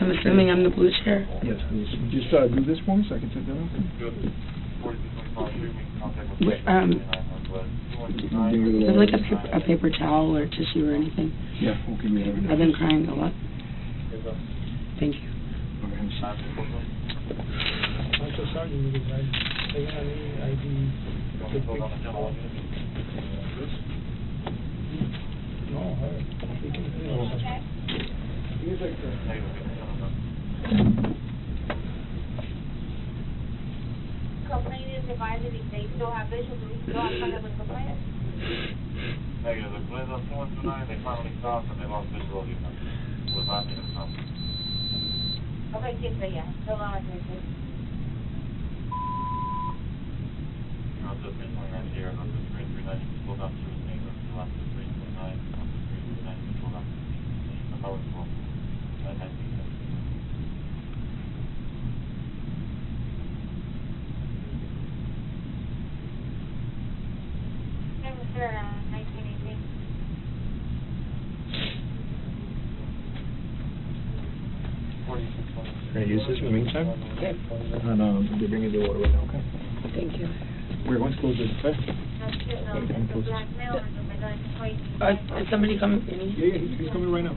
I'm assuming I'm the blue chair. Yes, please. Just do this for me so I can take that off. Is like a paper towel or tissue or anything? Yeah, we'll give you that. I've been crying a lot. Thank you. I'm so sorry because I no, Complaint is divided if they still have visual, do we still have contact with complainant? Negative. The police on 2129, they finally stopped and they lost visual of you. It was not even something. Okay, kids, yeah, still on it. You know, just mentioning that here, up to 339, you can pull down to his neighbor. You left to 329, up to 339, you can pull down to his neighbor. The power is full. That might be it. Mr. 1918. Can I use this in the meantime? Okay. And they bring you the water right now, okay? Thank you. We're going to close this, okay? Is somebody coming? Yeah, he's coming right now.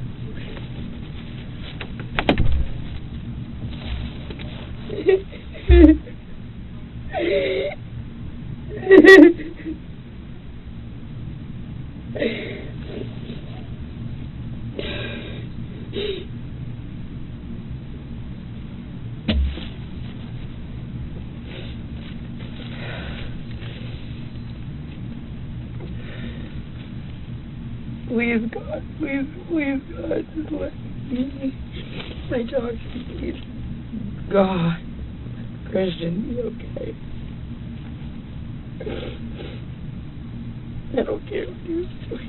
Please, God, please, God, just let me, my dog, please. God, Christian, be okay. I don't care what he was doing.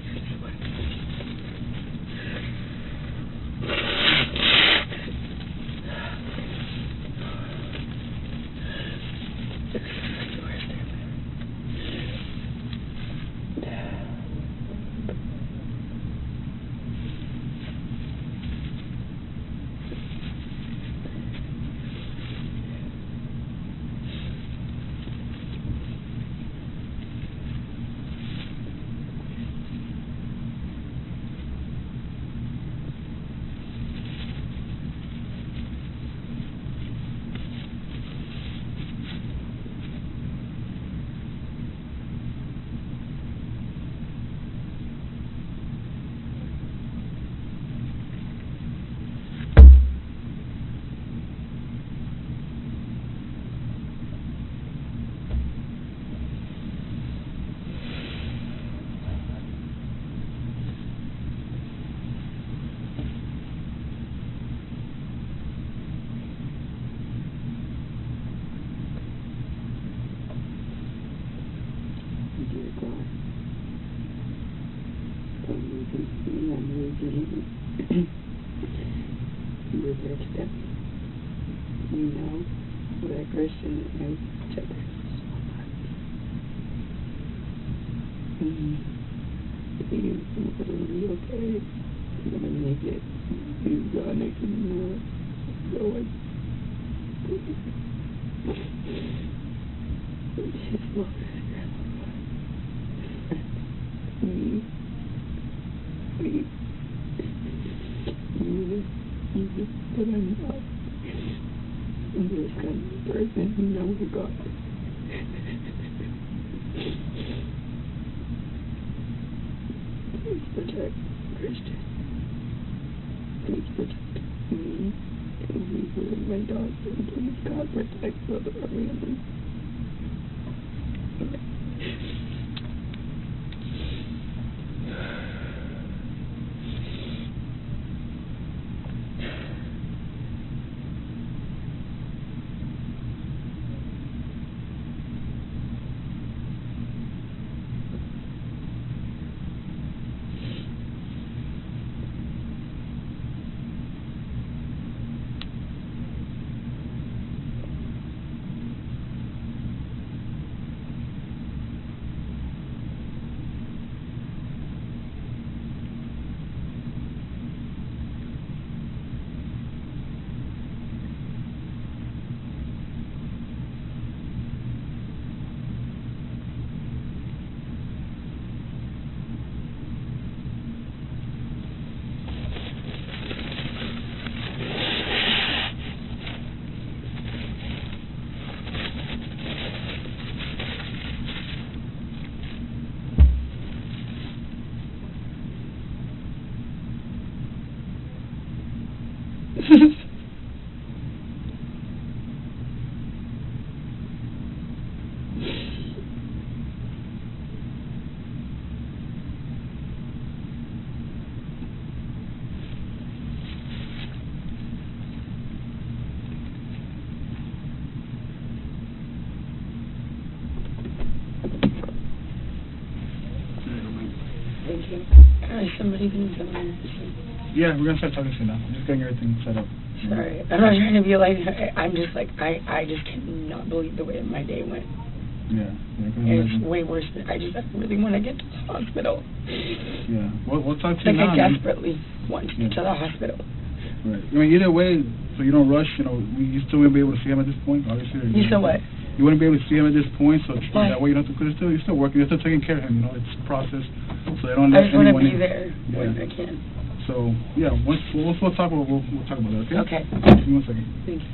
Thank you. Is somebody going to come in? Yeah, we're gonna start talking soon now. I'm just getting everything set up. Sorry, I'm not trying to be like, I'm just like, I just cannot believe the way my day went. Yeah. It's way worse than, I really want to get to the hospital. Yeah. We'll talk to you like now. I desperately want to get to the hospital. Right. I mean, either way, so you don't rush, you know, you still wouldn't be able to see him at this point, obviously. You said what? You wouldn't be able to see him at this point, so Why? that way you don't have to, because you're still working, you're still taking care of him, you know, it's a process, so they don't I let just want to anyone be in. there when Yeah. I can. So, yeah, once we'll talk about we'll talk about that, okay? Okay. Give me 1 second. Thank you.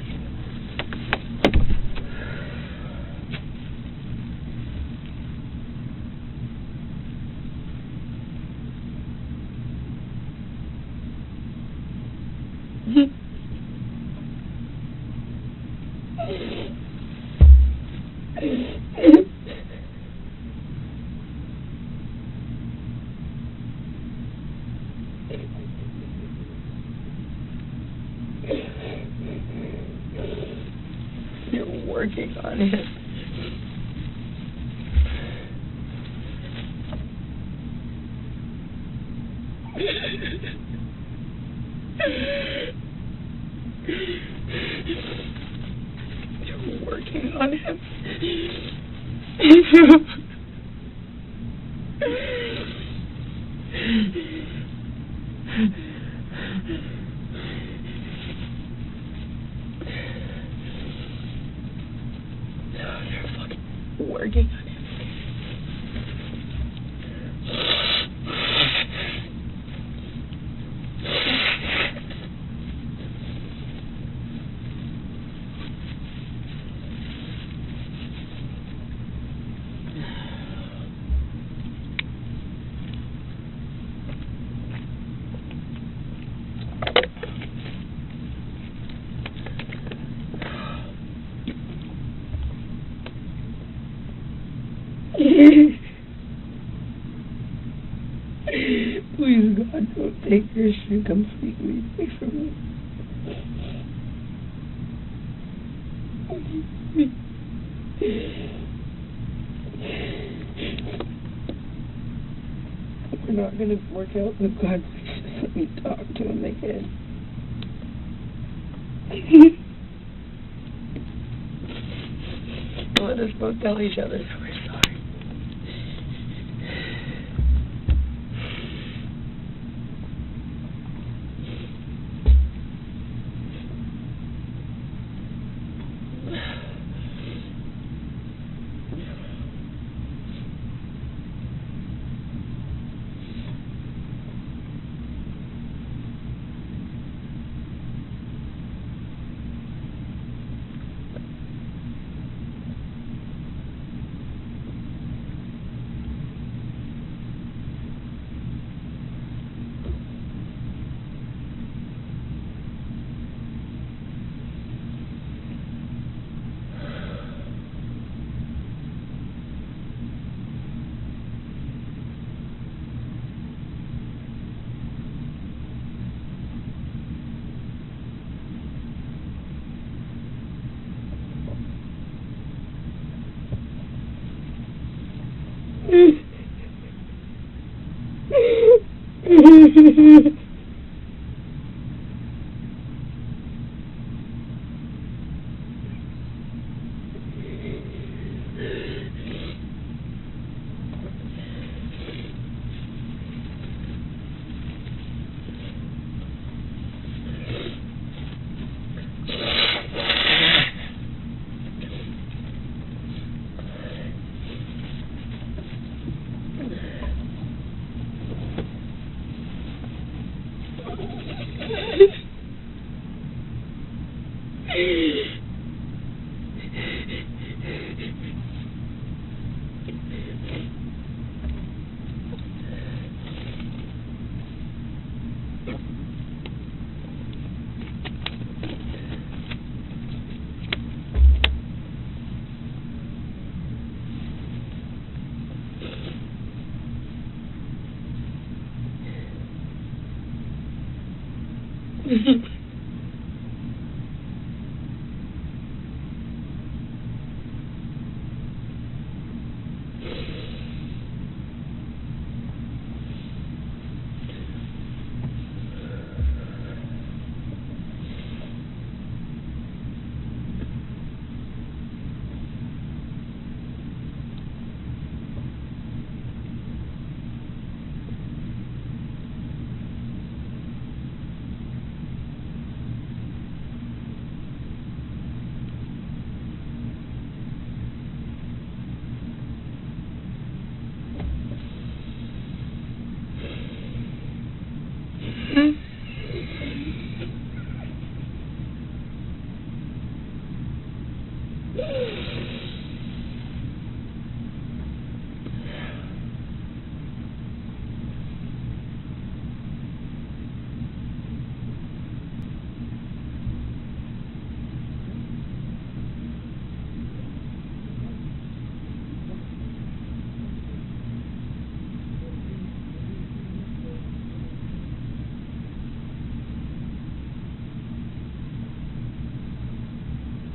You're working on it. You're working on him. You're fucking working on him. Please, God, don't take your shit completely away from me. We're not going to work out with God. Just let me talk to him again. Let us both tell each other that we're sorry.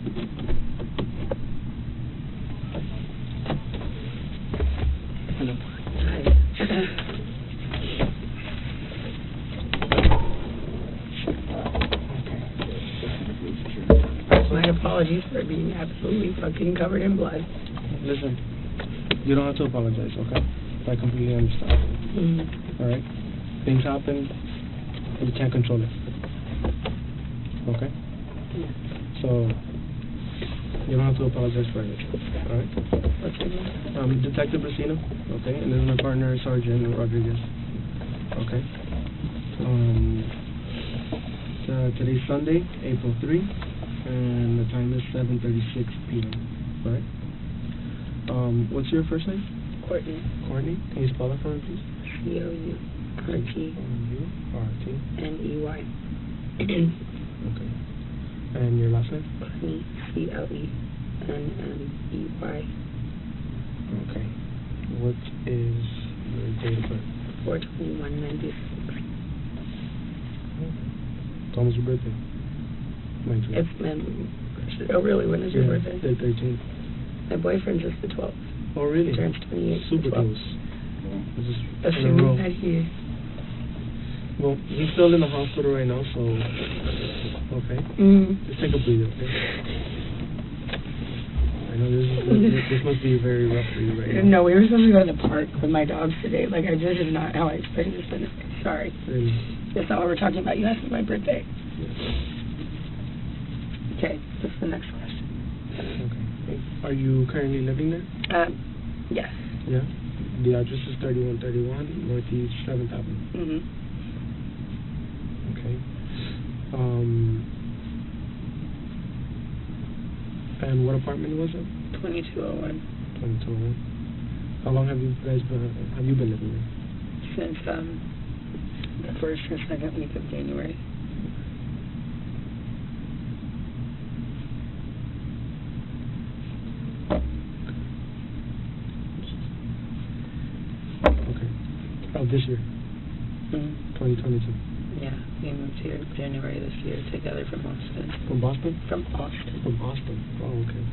Hello. My apologies for being absolutely fucking covered in blood. Listen, you don't have to apologize, okay? I completely understand. Mm-hmm. Alright? Things happen, you can't control it. Okay? Yeah. So, you don't have to apologize for anything, alright? What's your name? Detective Brasino, okay? And this is my partner, Sergeant Rodriguez, okay? Today's Sunday, April 3, and the time is 7:36 p.m., alright? What's your first name? Courtney. Courtney? Can you spell that for me, please? C-O-U-R-T-N-E-Y. Okay. And your last name? Clenney, C-L-E-N-N-E-Y. Okay. What is your date of birth? 4/21/96. It's almost your birthday. Mine's your It's oh really? When is your birthday? The 13th. My boyfriend's just the 12th. Oh, really? Turns 28. Super 12th. close. This is in a row. Assuming that he. Well, he's still in the hospital right now, so okay. Just take a breather, okay? I know this must be very rough for you right now. No, we were supposed to go to the park with my dogs today. Like, I just is not how I expected to spend it. Sorry. Really? That's not what we're talking about. You asked me my birthday. Yes. Okay, what's the next question? Okay. Are you currently living there? Yes. Yeah. The address is 3131 Northeast 7th Avenue. Mm-hmm. Okay. And what apartment was it? 2201. 2201. How long have you guys been living there? Since the first or second week of January. Okay. Oh, this year. 2022. Yeah, we moved here January this year together from Austin. From Boston? From Austin. From Austin. Oh, okay.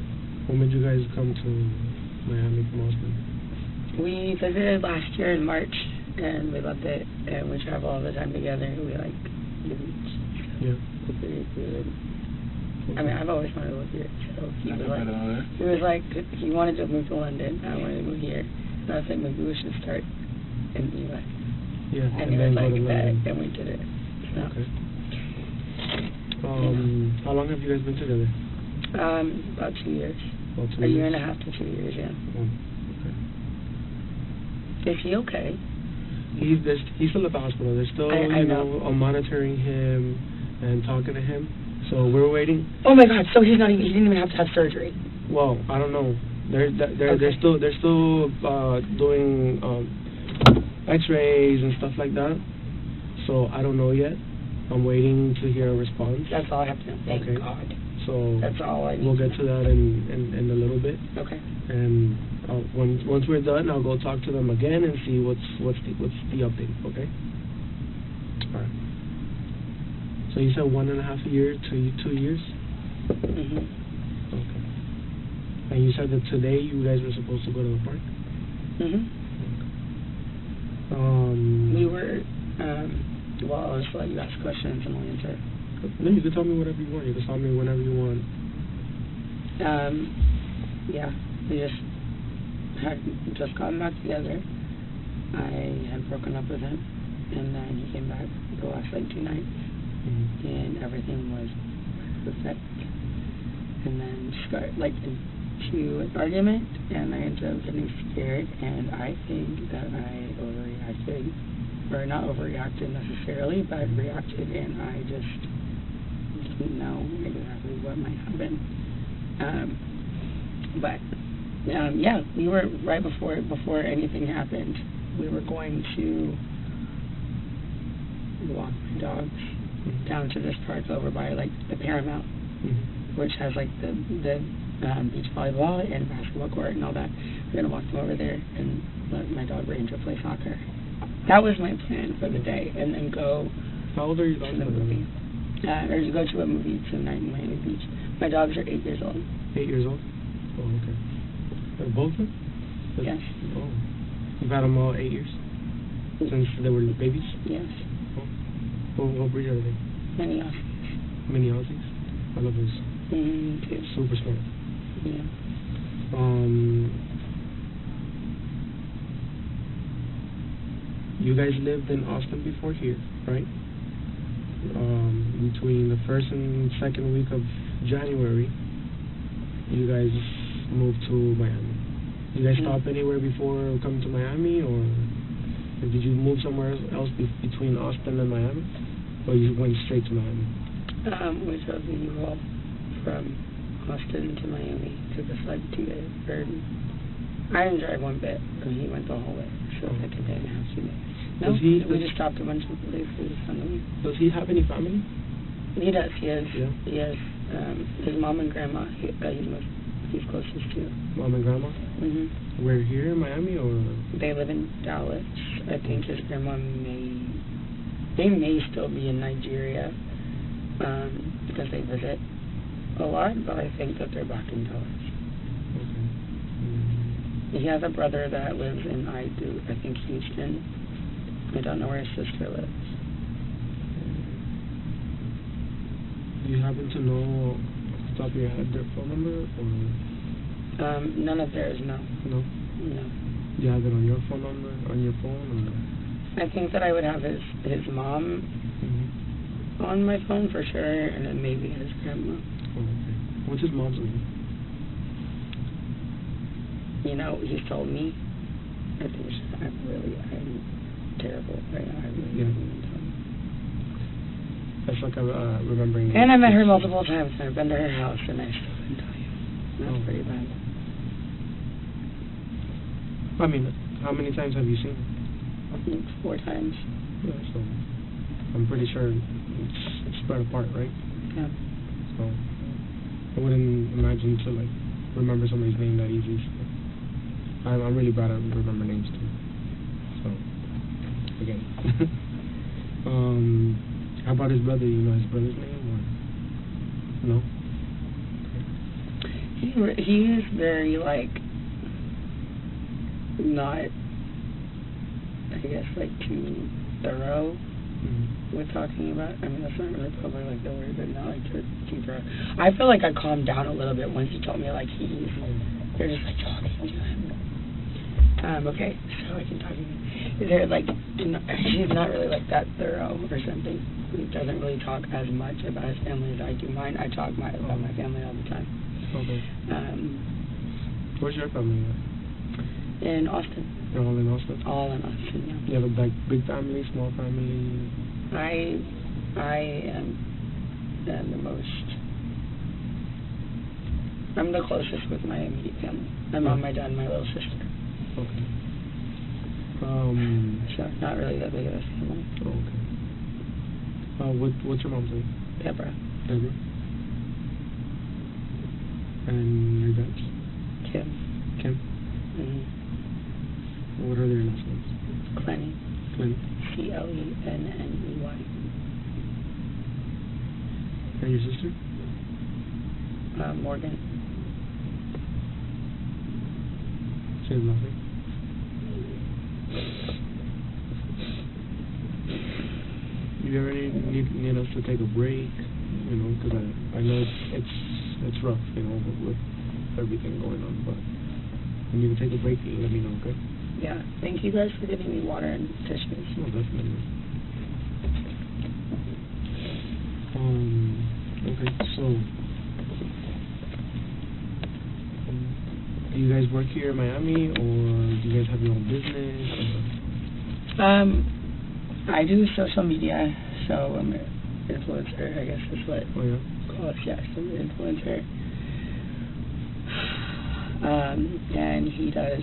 When did you guys come to Miami from Austin? We visited last year in March, and we loved it. And we travel all the time together. We like the beach. Yeah. It's very good. I mean, I've always wanted to live here. So he was like, he wanted to move to London. I wanted to move here. And I was like, maybe we should start in the U.S. Yeah, and he was like that, and we did it. So. Okay. How long have you guys been together? About 2 years. About 2 A years? year and a half to 2 years, yeah. Oh, okay. Is he okay? He's still at the hospital. They're still, I know. monitoring him and talking to him. So we're waiting. Oh my God! So he didn't even have to have surgery. Well, I don't know. They're Okay. still doing X-rays and stuff like that. So I don't know yet. I'm waiting to hear a response. That's all I have to know. Thank Okay. God. So That's all I need. we'll get to that in a little bit. Okay. And once we're done, I'll go talk to them again and see what's the update. Okay. All right. So you said 1.5 years to 2 years. Mhm. Okay. And you said that today you guys were supposed to go to the park. Mhm. We were. Well, I'll just let you ask questions and I'll answer. No, you can tell me whatever you want. You can tell me whenever you want. Yeah, we had just gotten back together. I had broken up with him, and then he came back the last 2 nights, and everything was perfect. And then start into an argument, and I ended up getting scared, and I think that I overreacted, or not overreacted necessarily, but reacted, and I just didn't know exactly what might happen. Yeah, we were right before anything happened. We were going to walk my dogs down to this park over by the Paramount, which has the beach volleyball and basketball court and all that. We're gonna walk them over there and let my dog Ranger play soccer. That was my plan for the day, and then go How old are you to the movie. Or to go to a movie tonight in Miami Beach. My dogs are 8 years old. 8 years old? Oh, okay. Both of them? Yes. Oh. You've had them all 8 years? Since they were babies? Yes. Oh. What breed are they? Mini Aussies. Mini Aussies? I love those. Too. Super smart. Yeah. You guys lived in Austin before here, right? Between the first and second week of January, you guys moved to Miami. Did you guys stop anywhere before coming to Miami, or did you move somewhere else between Austin and Miami, or you went straight to Miami? We drove the U-Haul from Austin to Miami. Took us like 2 days. I didn't drive one bit, but he went the whole way. So like a day and a half, 2 days. No, we just stopped a bunch of places on the way. Does he have any family? He does. He has. Yeah. He has his mom and grandma. He's closest to. Mom and grandma? Mhm. We're here in Miami, or? They live in Dallas. I think his grandma may still be in Nigeria, because they visit a lot, but I think that they're back in Dallas. Okay. He has a brother that lives in Houston. I don't know where his sister lives. Do you happen to know off the top of your head their phone number, or? None of theirs, no. No? No. Do you have it on your phone number, on your phone, or? I think that I would have his mom on my phone for sure, and then maybe his grandma. Oh, okay. What's his mom's name? You know, he's told me. I think I'm terrible right now. I really don't even tell him. That's like remembering. And I met her multiple times, and I've been to her house, and I still couldn't tell you. That's pretty bad. I mean, how many times have you seen her? I think 4 times. Yeah, so I'm pretty sure it's spread apart, right? Yeah. So I wouldn't imagine to like remember somebody's name that easy. So I'm really bad at remember names too. So again. How about his brother? You know his brother's name, or no? Okay. He is very like not, I guess, like too thorough with talking about. I mean, that's not really probably like the word, but not like too thorough. I feel like I calmed down a little bit once he told me like they're just like talking to him. Okay, so I can talk again. They're like, he's not really like that thorough or something. He doesn't really talk as much about his family as I do mine. I talk about my family all the time. Okay. Where's your family at? In Austin. You're all in Austin? All in Austin, yeah. You have a big family, small family? I am the most. I'm the closest with my immediate family. My mom, my dad, and my little sister. Okay. So not really that big of a family. Oh, okay. What's your mom's name? Deborah. Deborah. And your dad's? Kim. Kim. What are their last names? Clenney. Clenney. Clenney. And your sister? Morgan. Say the last name. You ever need us to take a break? You know, because I know it's rough, you know, with everything going on. But when you take a break, you let me know, okay? Yeah. Thank you guys for giving me water and tissues. No, definitely. Okay, so do you guys work here in Miami, or do you guys have your own business? Or? I do social media, so I'm an influencer, I guess is what call it. Yeah, I'm an influencer. And he does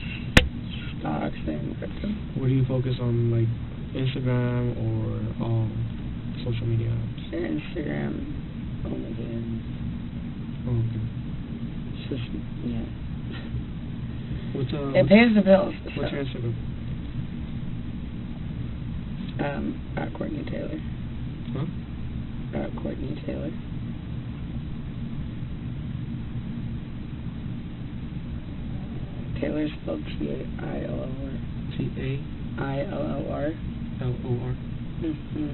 stocks and crypto. What do you focus on, like Instagram or social media apps? Instagram, OnlyFans. Oh, okay. It's just, yeah. It pays the bills. What's your Instagram? Courtney Tailor. Huh? Courtney Tailor. Taylor spelled T-A-I-L-L-R. T-A-I-L-L-R. L-O-R. Mm-hmm.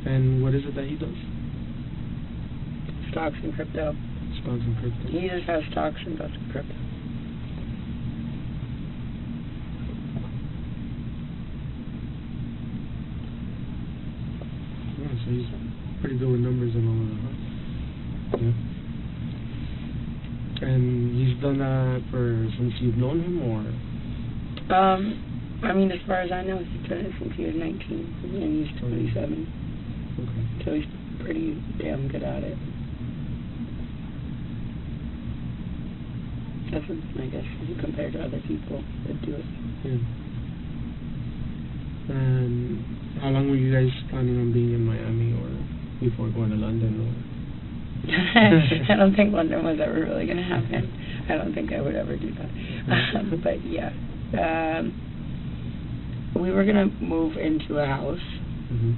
And what is it that he does? Stocks and crypto. Stocks and crypto. He just has stocks and does crypto. Yeah, so he's pretty good with numbers and all of that, huh? Yeah. And he's done that since you've known him, or? I mean, as far as I know, he's done it since he was 19, and he's 27. Okay. So he's pretty damn good at it. That's, I guess, compared to other people that do it. Yeah. And how long were you guys planning on being in Miami, or before going to London, or? I don't think London was ever really going to happen. I don't think I would ever do that. But yeah. We were going to move into a house. Mm-hmm.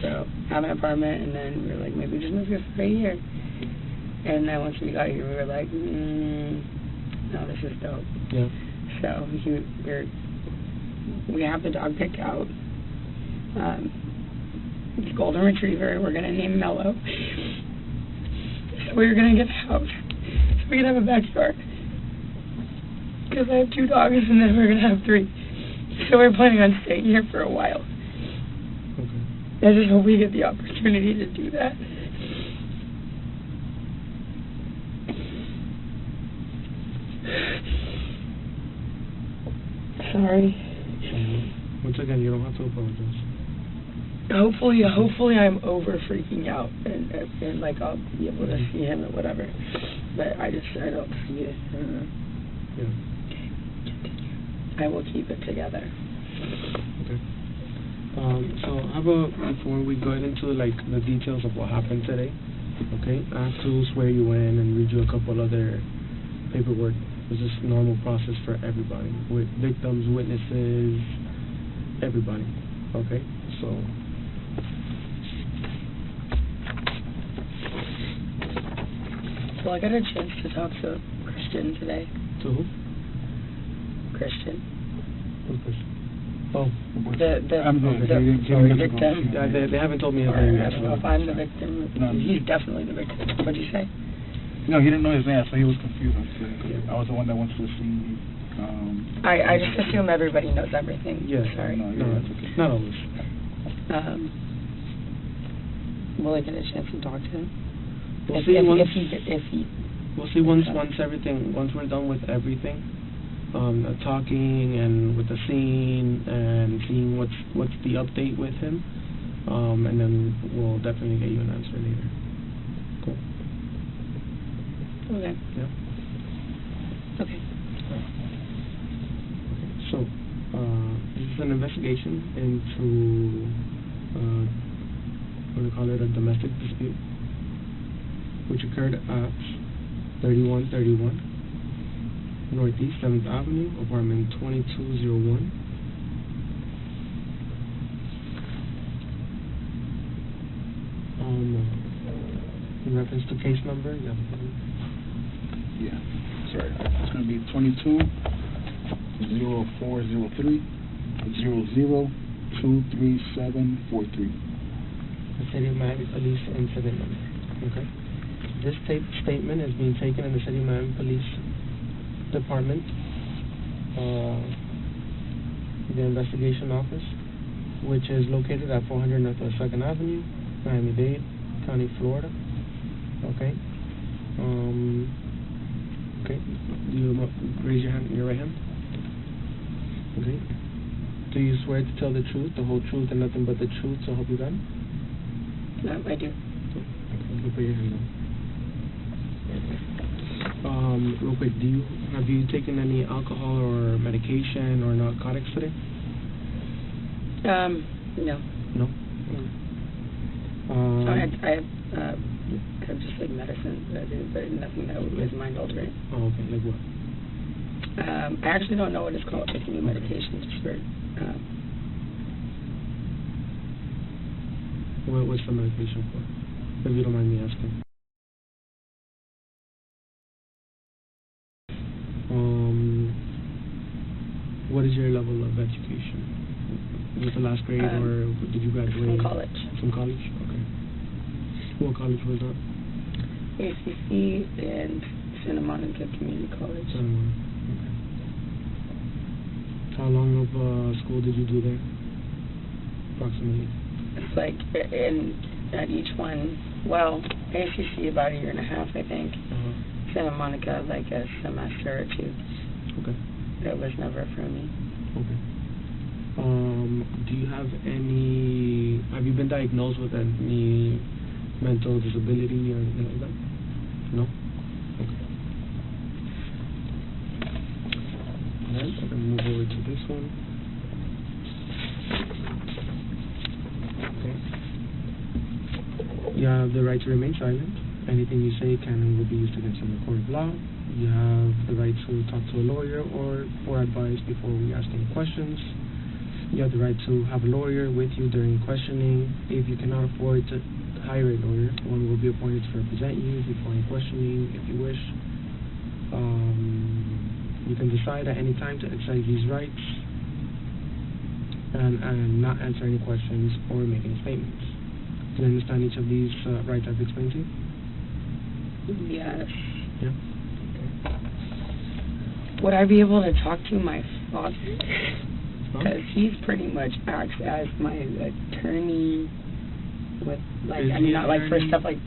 So, have an apartment, and then we were like, maybe just move here for a year. And then once we got here, we were like, no, this is dope. Yeah. So, we have the dog picked out. It's a golden retriever. We're going to name Mello. So, we were going to get a house. So, we could have a backyard. Because I have 2 dogs, and then we're going to have 3. So, we're planning on staying here for a while. Okay. I just hope we get the opportunity to do that. Sorry. Once again, you don't have to apologize. Hopefully I'm over freaking out and like I'll be able to see him or whatever. But I don't see it. Yeah. I will keep it together. Okay. So how about before we go into like the details of what happened today, okay? I have to swear you in and read you a couple other paperwork. It's just normal process for everybody, with victims, witnesses, everybody. Okay? So I got a chance to talk to Christian today. to who? Christian. Who's Christian? Oh, The victim. They haven't told me his I name yet. don't know if I'm the victim. No. He's definitely the victim. What'd you say? No, he didn't know his name, so he was confused. I was the one that went to the scene. I just assume everybody knows everything. Yeah. Sorry. No, that's okay. Not always. Will I get a chance to talk to him? We'll see once we're done with everything, talking and with the scene and seeing what's the update with him, and then we'll definitely get you an answer later. Cool. Okay. Yeah. Okay. So, this is an investigation into what do we call it, a domestic dispute, which occurred at 3131 Northeast 7th Avenue, apartment 2201. In reference to case number, you have a pen? Yeah. Sorry. It's going to be 22-0403-00-23743. The City of Miami Police incident number. Okay. This statement is being taken in the City of Miami Police Department, the investigation office, which is located at 400 Northwest 2nd Avenue, Miami-Dade County, Florida. Okay. Okay. Do you raise your hand, your right hand? Okay. Do you swear to tell the truth, the whole truth, and nothing but the truth, so help you God? I do. Okay. Put your hand down. Real quick, have you taken any alcohol or medication or narcotics today? No. No. I of just like medicine that I do, but nothing that was mind altering. Oh, okay. Like what? I actually don't know what it's called. It's a new medication just for. What's the medication for? If you don't mind me asking. What is your level of education? Was it the last grade, or did you graduate? From college. From college? Okay. What college was that? ACC and Santa Monica Community College. Santa Monica. Okay. How long of school did you do there? Approximately. It's like at each one, well, ACC about a year and a half, I think. Santa Monica like a semester or two. Okay. That was never for me. Okay. Do you have you been diagnosed with any mental disability or anything like that? No? Okay. Alright, I'm going to move over to this one. Okay. You have the right to remain silent. Anything you say can and will be used against you in a court of law. You have the right to talk to a lawyer or for advice before we ask any questions. You have the right to have a lawyer with you during questioning. If you cannot afford to hire a lawyer, one will be appointed to represent you before any questioning if you wish. You can decide at any time to exercise these rights and not answer any questions or make any statements. Do you understand each of these rights I've explained to you? Yes. Yeah. Would I be able to talk to my father? Because he's pretty much acts as my attorney with, like, I mean, not like for stuff like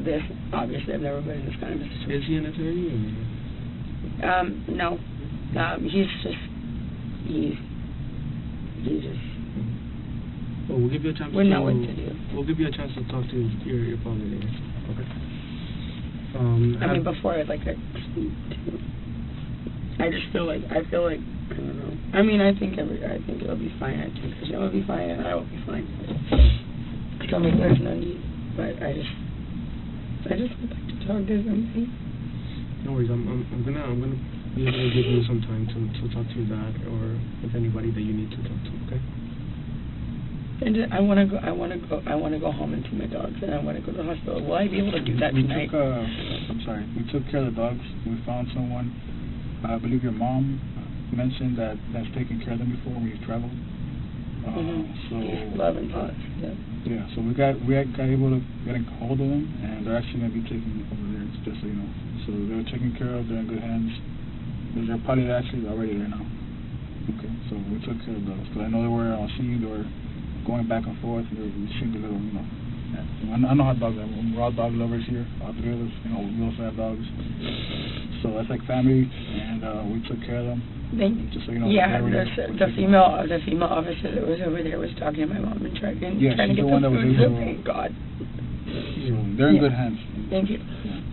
this. Obviously, I've never been in this kind of a situation. Is he an attorney? No. He's just. Well, we'll give you a chance. We know what to do. We'll give you a chance to talk to your father later. Okay. I mean, before I just feel like I don't know. I mean, I think it'll be fine. I think Christian will be fine, and I will be fine. I mean, there's no need, but I just would like to talk to somebody. No worries. I'm gonna be able to give you some time to talk to your dad or with anybody that you need to talk to. Okay. And I want to go home and see my dogs, and I want to go to the hospital. Will I be able to do that tonight? We took care of the dogs. We found someone. I believe your mom mentioned that's taken care of them before when you traveled. So Love and thoughts. Yeah. So we got able to get a hold of them, and they're actually going to be taken over there. Just so you know. So they're taken care of. They're in good hands. They're probably actually already there now. Okay. So we took care of those. Because I know they were seeing you. They were going back and forth. They seemed a little, I know how dogs are. We're all dog lovers here. All three of us, we also have dogs. So that's like family, and we took care of them. Just so you know. Yeah, the female officer that was over there was talking to my mom and trying to get the food. Thank God. So they're in good hands. Thank you.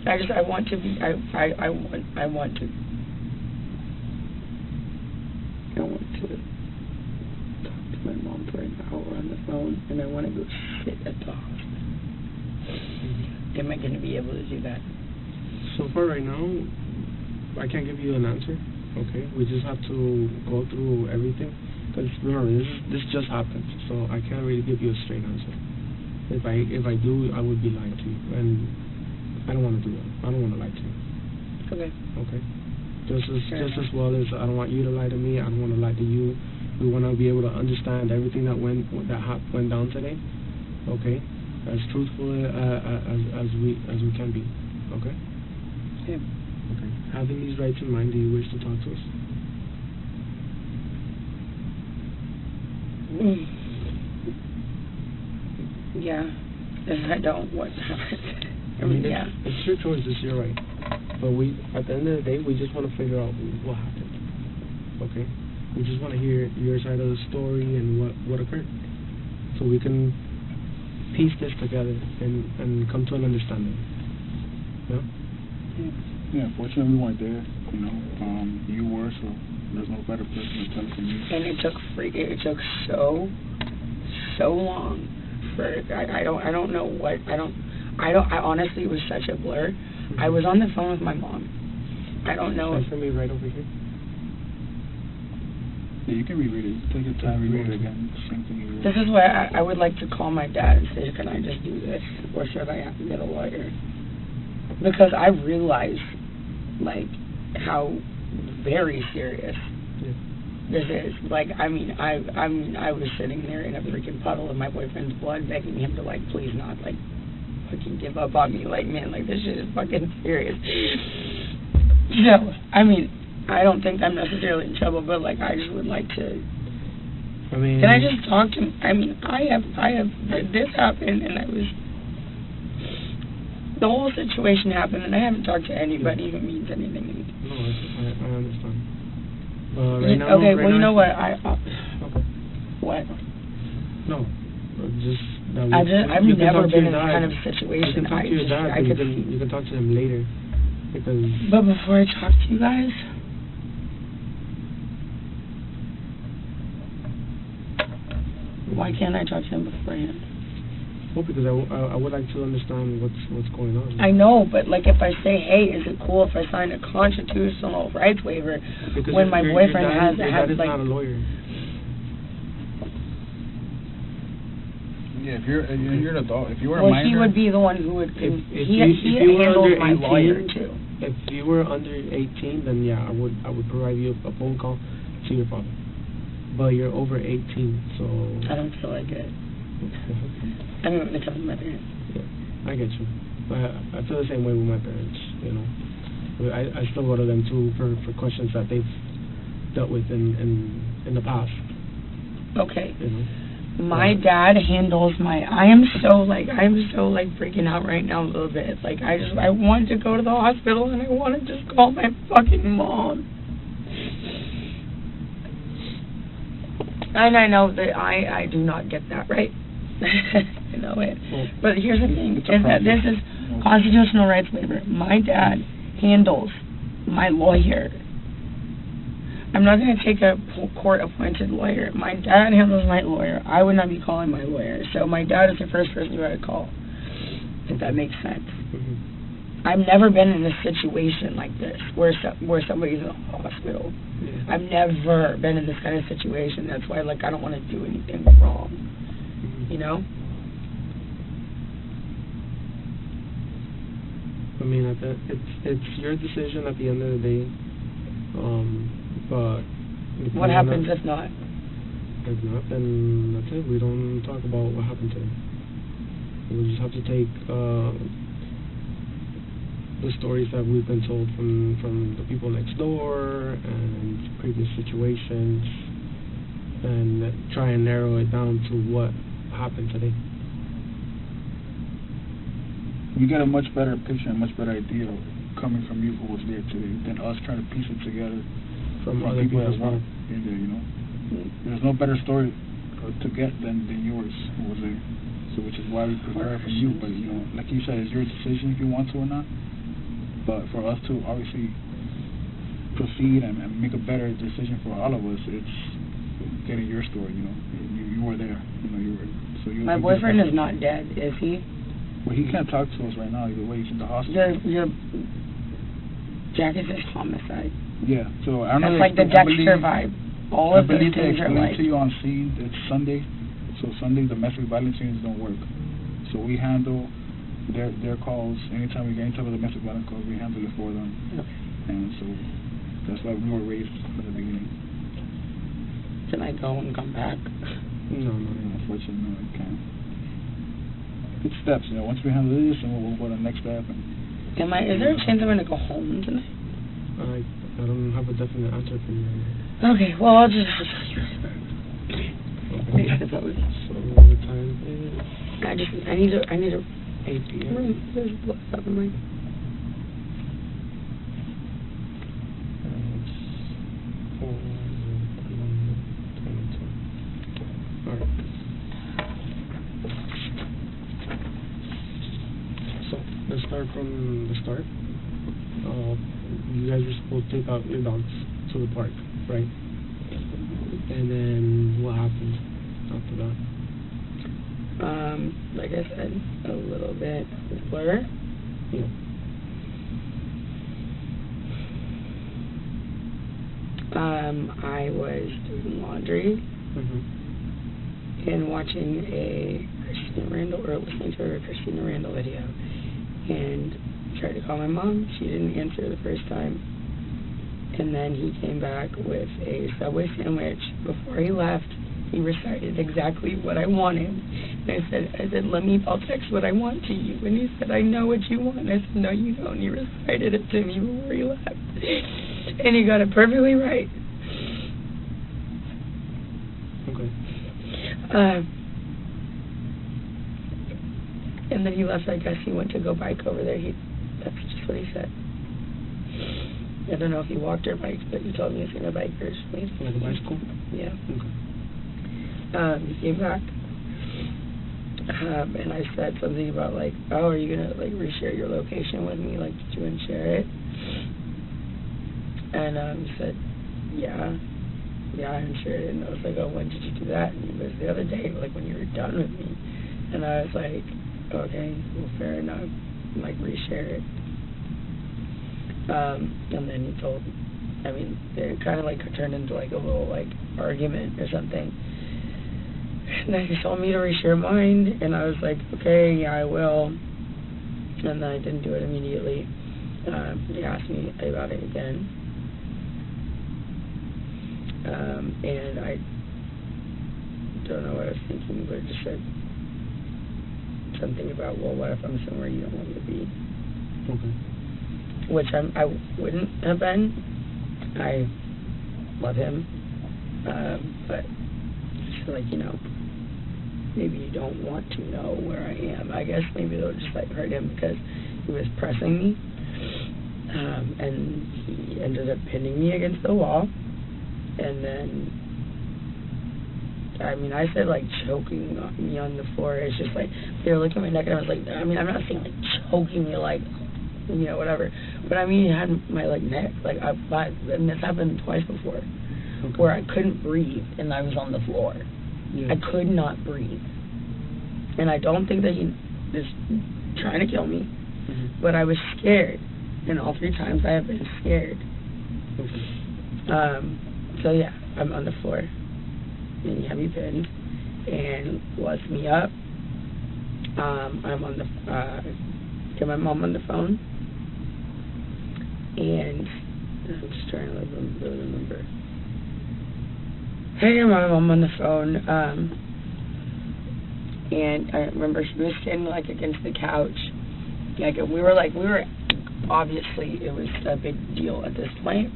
I want to my mom for an hour on the phone, and I want to go sit at the hospital. Am I going to be able to do that? So far right now, I can't give you an answer. Okay, we just have to go through everything. Because remember, this just happened, so I can't really give you a straight answer. If I do, I would be lying to you, and I don't want to do that. I don't want to lie to you. Okay. Okay. Just as well as I don't want you to lie to me. I don't want to lie to you. We want to be able to understand everything that went down today, okay? As truthful as we can be, okay? Yeah. Okay. Having these rights in mind, do you wish to talk to us? Yeah. If I don't, what happens? Yeah. It's your choice. It's your right. But at the end of the day, we just want to figure out what happened, okay? We just want to hear your side of the story and what occurred, so we can piece this together and come to an understanding. Yeah? Yeah, fortunately we weren't there, you were, so there's no better person to tell us than you. And it took so long for, I don't know what, I honestly, it was such a blur. I was on the phone with my mom. I don't know. Stand for me right over here. Yeah, you can reread it. Take your time, reread it again. Same thing you read. This is why I would like to call my dad and say, can I just do this? Or should I have to get a lawyer? Because I realize, like, how very serious this is. Like, I mean, I was sitting there in a freaking puddle of my boyfriend's blood, begging him to, like, please not, like, fucking give up on me. Like, man, like, this shit is fucking serious. So, I mean, I don't think I'm necessarily in trouble, but, like, I just would like to... I mean... Can I just talk to him? I mean, I have... This happened, and I was... The whole situation happened, and I haven't talked to anybody who means anything to me. No, I understand. Right now, okay, right well, you now, know what? Okay. What? No. Just... I've never been in this kind of situation. You can talk to your dad, you can talk to him later. Because... But before I talk to you guys... Why can't I talk to him beforehand? Well, because I would like to understand what's going on. I know, but like if I say, hey, is it cool if I sign a constitutional rights waiver because when my boyfriend has like... not a lawyer. Yeah, if you're an adult, if you were a well, minor... he would be the one who would... If he you were handles under my 18, lawyer, too. If you were under 18, then yeah, I would provide you a phone call to your father. But you're over 18, so... I don't feel like it. I mean, when it comes to my parents. Yeah, I get you. I feel the same way with my parents, you know. I still go to them, too, for questions that they've dealt with in the past. Okay. You know? My dad handles my... I am so freaking out right now a little bit. Like, I want to go to the hospital, and I want to just call my fucking mom. And I know that I do not get that, right? I know it. But here's the thing, is that this is constitutional rights waiver. My dad handles my lawyer. I'm not going to take a court-appointed lawyer. My dad handles my lawyer. I would not be calling my lawyer. So my dad is the first person who I would call, if that makes sense. Mm-hmm. I've never been in a situation like this, where somebody's in a hospital. Yeah. I've never been in this kind of situation. That's why, like, I don't want to do anything wrong. You know? I mean, it's your decision at the end of the day. But what happens if not? If not, then that's it. We don't talk about what happened today. We just have to take the stories that we've been told from the people next door and previous situations, and try and narrow it down to what happened today. You get a much better picture, a much better idea coming from you who was there today than us trying to piece it together from other people as that well. weren't in there, you know. There's no better story to get than yours who was there. So which is why we prepare from you. But you know, like you said, it's your decision if you want to or not. But for us to obviously proceed and make a better decision for all of us, it's getting your story. You know, you were there. You know, you were. So you. My boyfriend is not dead, is he? Well, he can't talk to us right now. Either way, he's in the hospital. Jack is his homicide. Yeah. So I don't know. That's like the Dexter vibe. All of those things are like. I believe they explained to you on scene. It's Sunday. So Sunday domestic violence units don't work. So we handle their calls anytime we get into the domestic violence calls. We handle it for them. Okay. And so that's why we were raised from the beginning. Can I go and come back? No, unfortunately, no, I can't. It's steps, you know. Once we handle this, and we'll go to the next step. Is there a chance I'm going to go home tonight? I don't have a definite answer for you right now. Okay, well, I'll just... Okay. So the time is... I need a 8 p.m. There's blood up in mine. Alright. So, let's start from the start. You guys were supposed to take out your dogs to the park, right? And then what happened after that? Like I said, a little bit blur. Yeah. I was doing laundry and watching a Christina Randall, or listening to a Christina Randall video, and tried to call my mom. She didn't answer the first time, and then he came back with a Subway sandwich. Before he left, he recited exactly what I wanted. And I said, I'll text what I want to you. And he said, I know what you want. And I said, no, you don't. And he recited it to me before he left. And he got it perfectly right. Okay. And then he left. I guess he went to go bike over there. That's just what he said. I don't know if he walked or biked, but he told me he's going to bike originally. Like a bicycle? Yeah. Okay. He came back, and I said something about, like, oh, are you going to, like, reshare your location with me? Like, did you unshare it? And he said, yeah, I unshared it. And I was like, oh, when did you do that? And he goes, the other day, like, when you were done with me. And I was like, okay, well, fair enough. Like, reshare it. And then he told, it kind of, like, turned into, like, a little, like, argument or something. And then he told me to reshare mine, and I was like, okay, yeah, I will. And then I didn't do it immediately. He asked me about it again. And I don't know what I was thinking, but it just said something about, well, what if I'm somewhere you don't want me to be? Okay. Which I wouldn't have been. I love him. But just like, maybe you don't want to know where I am. I guess maybe it'll just, like, hurt him because he was pressing me. And he ended up pinning me against the wall. And then, I said, like, choking me on the floor. It's just, like, they were looking at my neck, and I was like, I'm not saying, like, choking me, like, whatever. But, he had my, like, neck. Like, and this happened twice before, okay, where I couldn't breathe, and I was on the floor. Yeah. I could not breathe. And I don't think that he was trying to kill me, but I was scared. And all 3 times I have been scared. Okay. So, yeah, I'm on the floor. And he had me pinned and lets me up. I'm on the, get my mom on the phone. And I'm just trying to really remember. I got my mom on the phone. And I remember she was standing, like, against the couch. Like, we were obviously, it was a big deal at this point.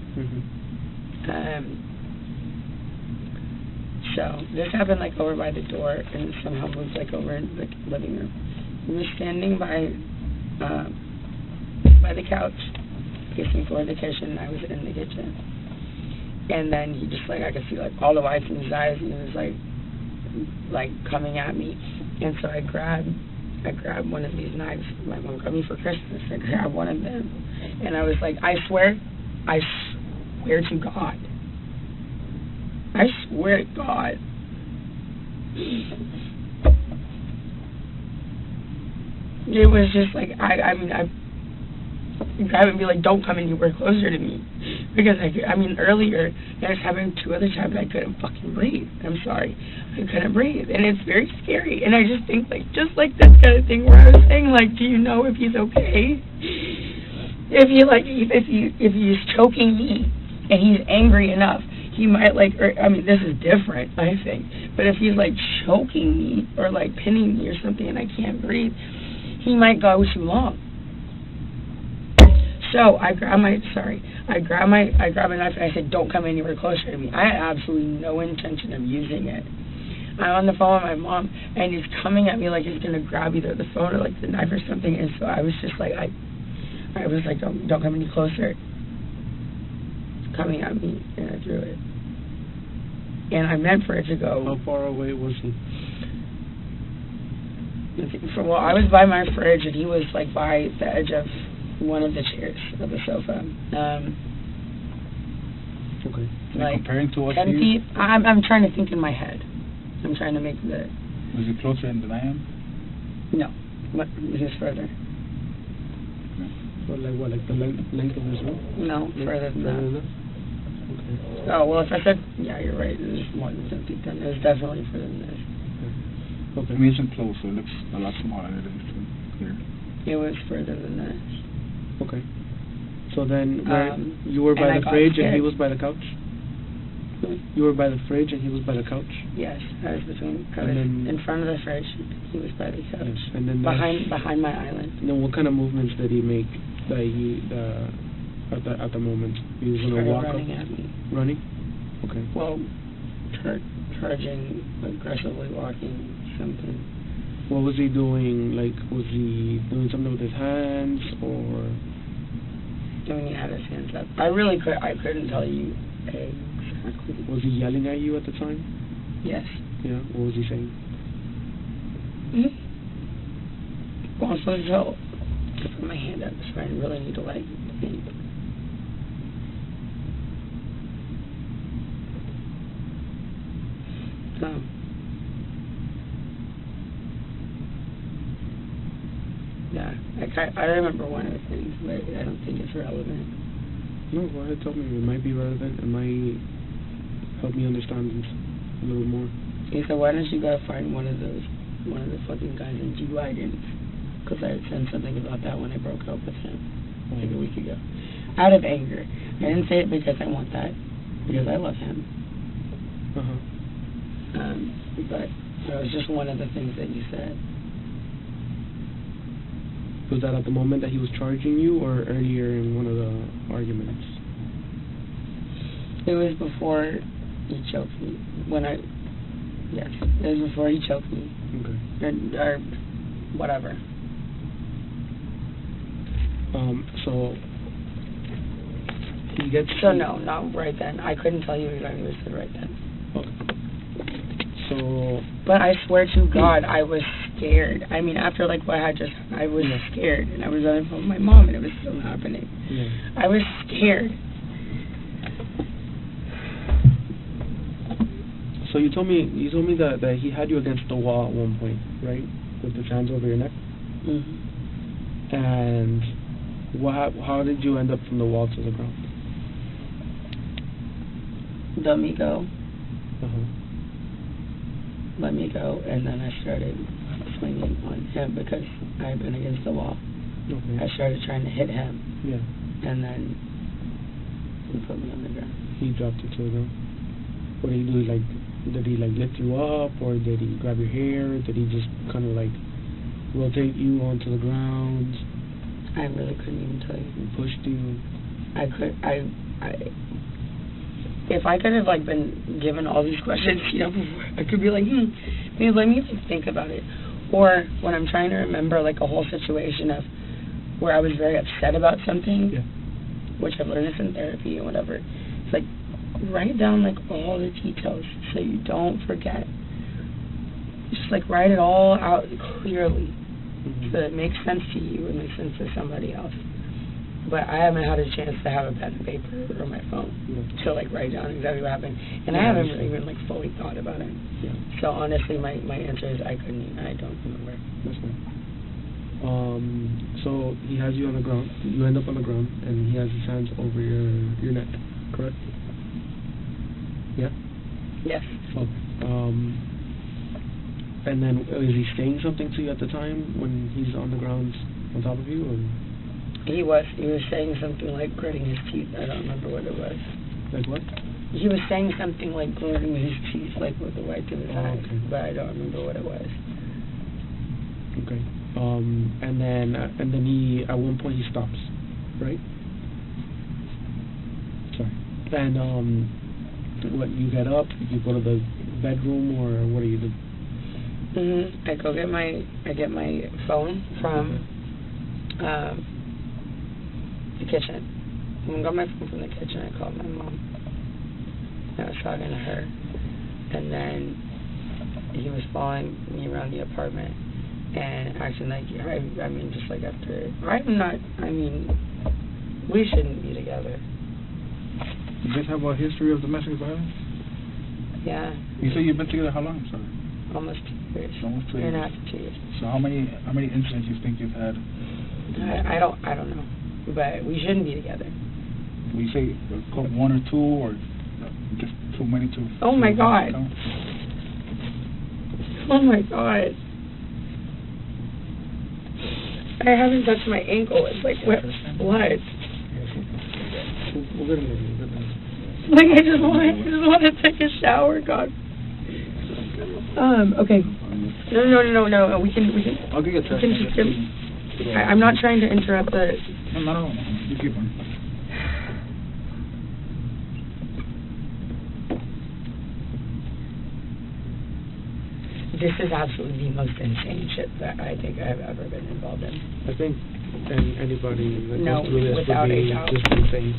So this happened, like, over by the door, and somehow moved, like, over in the living room. He was standing by the couch, facing toward the kitchen, and I was in the kitchen. And then he just, like, I could see, like, all the whites in his eyes, and he was, like coming at me. And so I grabbed one of these knives. My mom got me for Christmas. I grabbed one of them, and I was like, I swear to God. I swear to God. It was just like, I grab and be like, don't come anywhere closer to me. Because, earlier, that was happening 2 other times, I couldn't fucking breathe. I'm sorry. I couldn't breathe. And it's very scary. And I just think, like, just like this kind of thing where I was saying, like, do you know if he's okay? If he's choking me and he's angry enough, he might, like, this is different, I think. But if he's, like, choking me or, like, pinning me or something and I can't breathe, he might go too long. So I grab a knife and I said, don't come anywhere closer to me. I had absolutely no intention of using it. I'm on the phone with my mom, and he's coming at me like he's going to grab either the phone or, like, the knife or something. And so I was just like, I was like, don't come any closer. It's coming at me, and I drew it. And I meant for it to go. How far away was he? Well, I was by my fridge, and he was, like, by the edge of one of the chairs of the sofa. Okay. Like, comparing to what 10 feet. I'm trying to think in my head. I'm trying to make the Was he closer than I am? No, but he's further. So like what, like the length of this room? No, further than that. Okay. Oh, well, if I said, yeah, you're right, it was more than 10 feet then. It was definitely further than this. Okay. I mean, it's close, so it looks a lot smaller than it is here. It was further than this. Okay. So then, you were and by I the got fridge and he scared. was by the couch? You were by the fridge and he was by the couch? Yes, I was then, in front of the fridge. He was by the couch. Yes. And then behind my island. And then what kind of movements did he make that he, at the moment? He was going to walk running up? at me. Running? Okay. Well, charging, aggressively walking, something. What was he doing? Like, was he doing something with his hands or? I mean, he had his hands up. I couldn't tell you exactly. Was he yelling at you at the time? Yes. Yeah. What was he saying? Well, I'm supposed to tell. To put my hand up, so I really need to think. No. Yeah, I remember one of the things, but I don't think it's relevant. No, go ahead, tell me. It might be relevant. It might help me understand this a little more. He said, why don't you go find one of the fucking guys in G Wagons? Because I had said something about that when I broke up with him like a week ago. Out of anger. I didn't say it because I want that, because I love him. But that was just one of the things that you said. Was that at the moment that he was charging you, or earlier in one of the arguments? It was before he choked me. Yes, it was before he choked me. Okay. Or whatever. So he gets. So no, not right then. I couldn't tell you exactly what he said right then. Okay. So. But I swear to God, I was scared. I mean, after like what I just, I was scared, and I was on the phone with my mom, and it was still happening. Yeah. I was scared. So you told me that he had you against the wall at one point, right? With his hands over your neck. Mm-hmm. And how did you end up from the wall to the ground? Let me go. Uh-huh. Let me go, and then I started swinging on him because I had been against the wall. Okay. I started trying to hit him. Yeah. And then he put me on the ground. He dropped you to the ground. What did he do? Did he lift you up, or did he grab your hair? Did he just kind of rotate you onto the ground? I really couldn't even tell you. He pushed you. If I could have been given all these questions, before, I could be like, maybe let me think about it. Or when I'm trying to remember a whole situation of where I was very upset about something, which I've learned this in therapy and whatever. It's write down all the details so you don't forget. Just write it all out clearly, so that it makes sense to you and makes sense to somebody else. But I haven't had a chance to have a pen and paper or my phone to write down exactly what happened, and I haven't really even fully thought about it. Yeah. So honestly, my answer is I don't remember. That's fine. So he has you on the ground. You end up on the ground, and he has his hands over your neck. Correct? Yeah. Yes. Okay. And then is he saying something to you at the time when he's on the ground on top of you, or? He was saying something like gritting his teeth. I don't remember what it was. Like what? He was saying something like gritting his teeth, with the white of his eyes, okay. But I don't remember what it was. Okay. And then he at one point he stops, right? Sorry. And what, you get up? You go to the bedroom, or what do you do? I get my phone from the kitchen. I got my phone from the kitchen. I called my mom. I was talking to her, and then he was following me around the apartment and acting we shouldn't be together. You guys have a history of domestic violence? Yeah. You say you've been together how long, sorry? almost 2 years. Almost 2 Year and a years. half to 2 years. So how many incidents you think you've had? I don't know, but we shouldn't be together. Will you say 1 or 2, or just too many to? Oh my God. Count? Oh my God. I haven't touched my ankle. It's like, what? We're good. Like, I just want to take a shower, God. Okay. No. We can. I'll get you a text. I'm not trying to interrupt the. No. You keep on. This is absolutely the most insane shit that I think I've ever been involved in. I think anybody that No, goes through this without would be a doubt. just insane.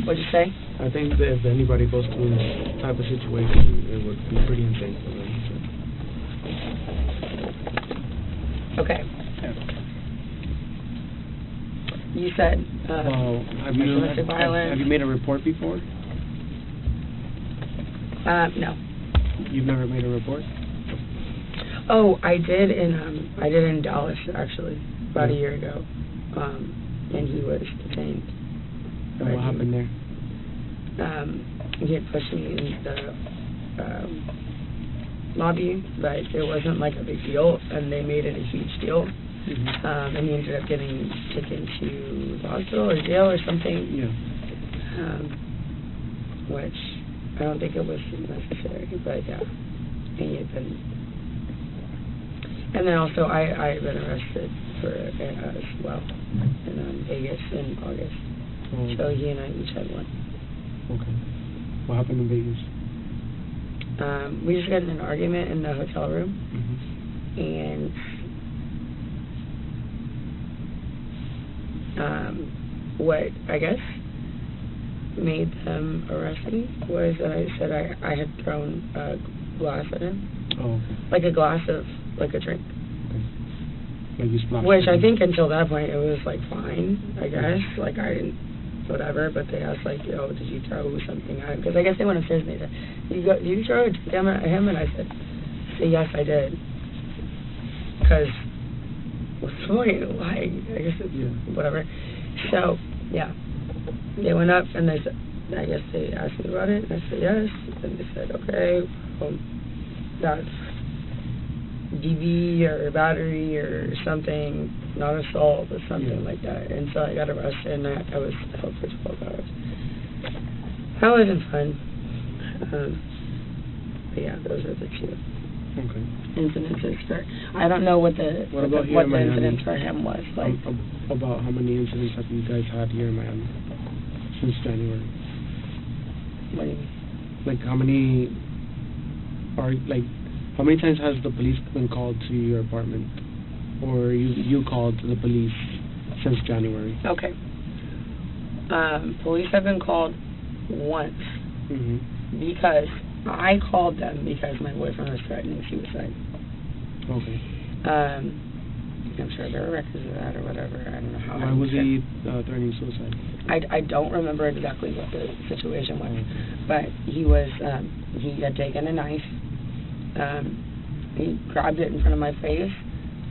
What'd you say? I think that if anybody goes through this type of situation, it would be pretty insane for them. Okay. You said Have domestic violence. you made a report before? No. You've never made a report? Oh, I did in Dallas actually about a year ago, and he was detained. And what happened there? He had pushed me in the lobby, but it wasn't like a big deal, and they made it a huge deal. Mm-hmm. And he ended up getting taken to the hospital or jail or something. Yeah. Which I don't think it was necessary, but yeah, he had been. And then also I had been arrested for as well in Vegas in August. Oh, So he and I each had one. okay. What happened in Vegas? We just got in an argument in the hotel room, and what I guess made them arrest me was that I said I had thrown a glass at him. Oh, okay. Like a glass of, like a drink. Okay. Like you splashed Which I it. think until that point it was like fine, I guess. Like I didn't, whatever, but they asked like, yo, did you throw something at him? Because I guess they went upstairs and they said, did you throw a drink at him? And I said, yes, I did. Because, what's the point? Why? I guess it's whatever. So, yeah. They went up and they said, I guess they asked me about it, and I said yes. And they said, okay, that's DV or battery or something, not assault, but something like that. And so I got arrested, and I was held for 12 hours. That wasn't fun. But yeah, those are the two incidences. I don't know what the incident for him was like. About how many incidents have you guys had here in Miami since January? What do you mean? Like how many times has the police been called to your apartment, or you called the police since January? Okay. Police have been called once because I called them because my boyfriend was threatening suicide. Okay. I'm sure there are records of that or whatever. I don't know how. Why was he threatening suicide? I don't remember exactly what the situation was, but he was he had taken a knife. He grabbed it in front of my face,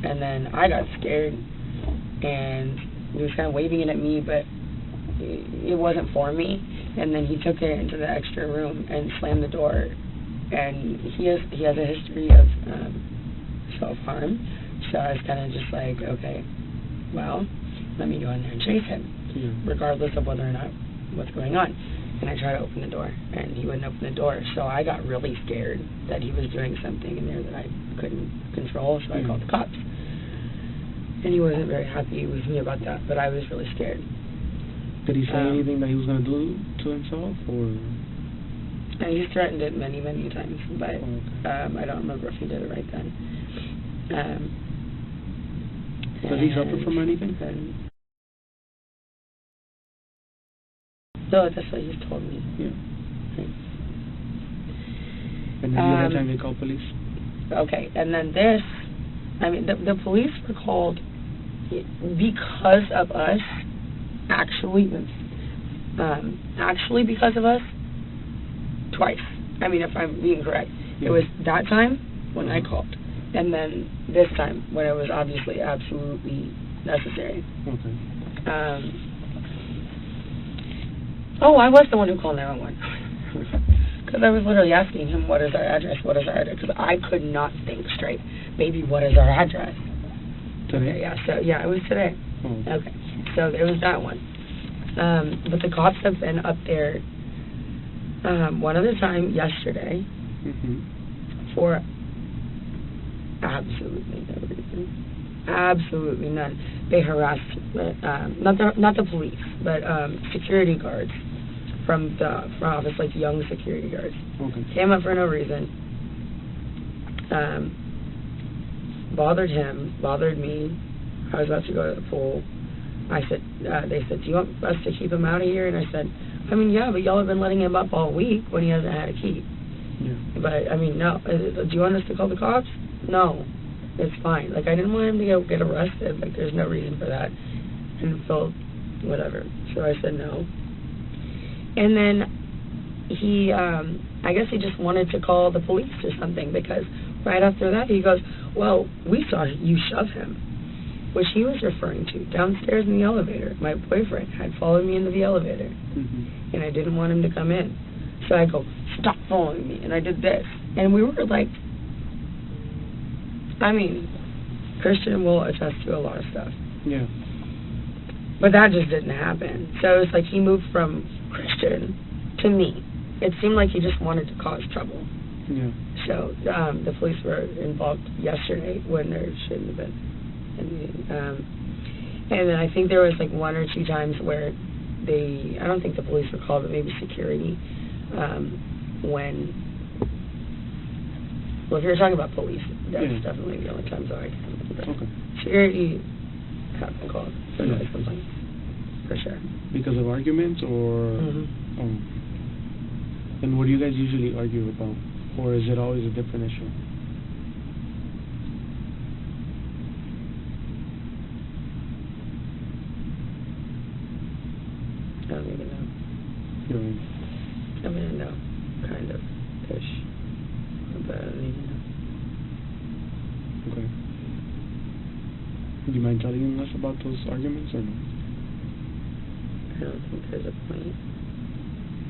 and then I got scared, and he was kind of waving it at me, but it wasn't for me. And then he took it into the extra room and slammed the door. And he has a history of self-harm, so I was kind of just like, okay, well, let me go in there and chase him, regardless of whether or not what's going on. And I tried to open the door, and he wouldn't open the door, so I got really scared that he was doing something in there that I couldn't control, so I called the cops. And he wasn't very happy with me about that, but I was really scared. Did he say anything that he was going to do to himself, or? And he's threatened it many, many times, but I don't remember if he did it right then. Does he suffer from anything? No, that's what he's told me. Yeah. And then the other time they called police? Okay, and then this, I mean, the police were called because of us, actually because of us, twice. I mean, if I'm being correct. It was that time, when I called. And then this time, when it was obviously absolutely necessary. Okay. I was the one who called 911. Because I was literally asking him, what is our address? What is our address? Because I could not think straight. Baby, what is our address? Today? Okay, yeah, so, yeah, it was today. Oh. Okay, so there was that one. But the cops have been up there one other time yesterday for absolutely no reason. Absolutely none. They harassed, not the police, but security guards from office, like young security guards. Okay. Came up for no reason. Bothered him, bothered me. I was about to go to the pool. I said, they said, do you want us to keep him out of here? And I said, I mean, yeah, but y'all have been letting him up all week when he hasn't had a key. Yeah. But, I mean, no. Do you want us to call the cops? No. It's fine. Like, I didn't want him to get arrested. Like, there's no reason for that. And so, whatever. So I said no. And then he, I guess he just wanted to call the police or something, because right after that he goes, well, we saw you shove him, which he was referring to downstairs in the elevator. My boyfriend had followed me into the elevator, and I didn't want him to come in. So I go, stop following me, and I did this. And we were like, I mean, Christian will attest to a lot of stuff. Yeah. But that just didn't happen. So it was like he moved from Christian to me. It seemed like he just wanted to cause trouble. Yeah. So the police were involved yesterday when there shouldn't have been. And then I think there was like one or two times where I don't think the police were called, but maybe security, well, if you're talking about police, that's definitely the only times I can remember. Okay. Security have been called for noise complaints, for sure. Because of arguments, or? And what do you guys usually argue about? Or is it always a different issue? I don't even know. You know, I mean, no, kind of, ish. But I don't even know. okay. Do you mind telling us about those arguments, or no? I don't think there's a point.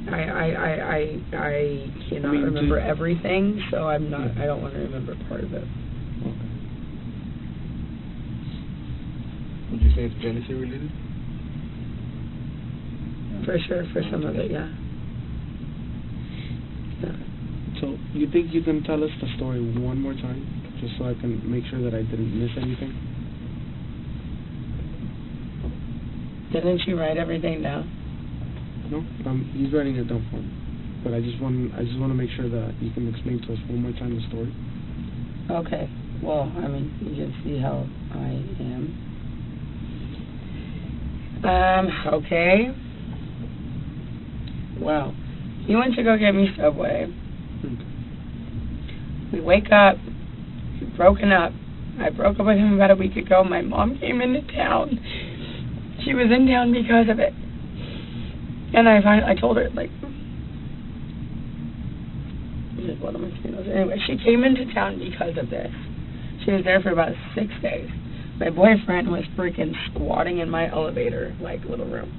I cannot remember everything, so I'm not. I don't want to remember part of it. Okay. Would you say it's jealousy related? For sure, for some of it, yeah. So, you think you can tell us the story one more time, just so I can make sure that I didn't miss anything? Didn't you write everything down? No, he's writing it down for me. But I just want to make sure that you can explain to us one more time the story. Okay. Well, I mean, you can see how I am. Okay. Well, he went to go get me Subway. We wake up. We've broken up. I broke up with him about a week ago. My mom came into town. She was in town because of it. And I told her, like, what am I saying? Anyway, she came into town because of this. She was there for about 6 days. My boyfriend was freaking squatting in my elevator, like, little room.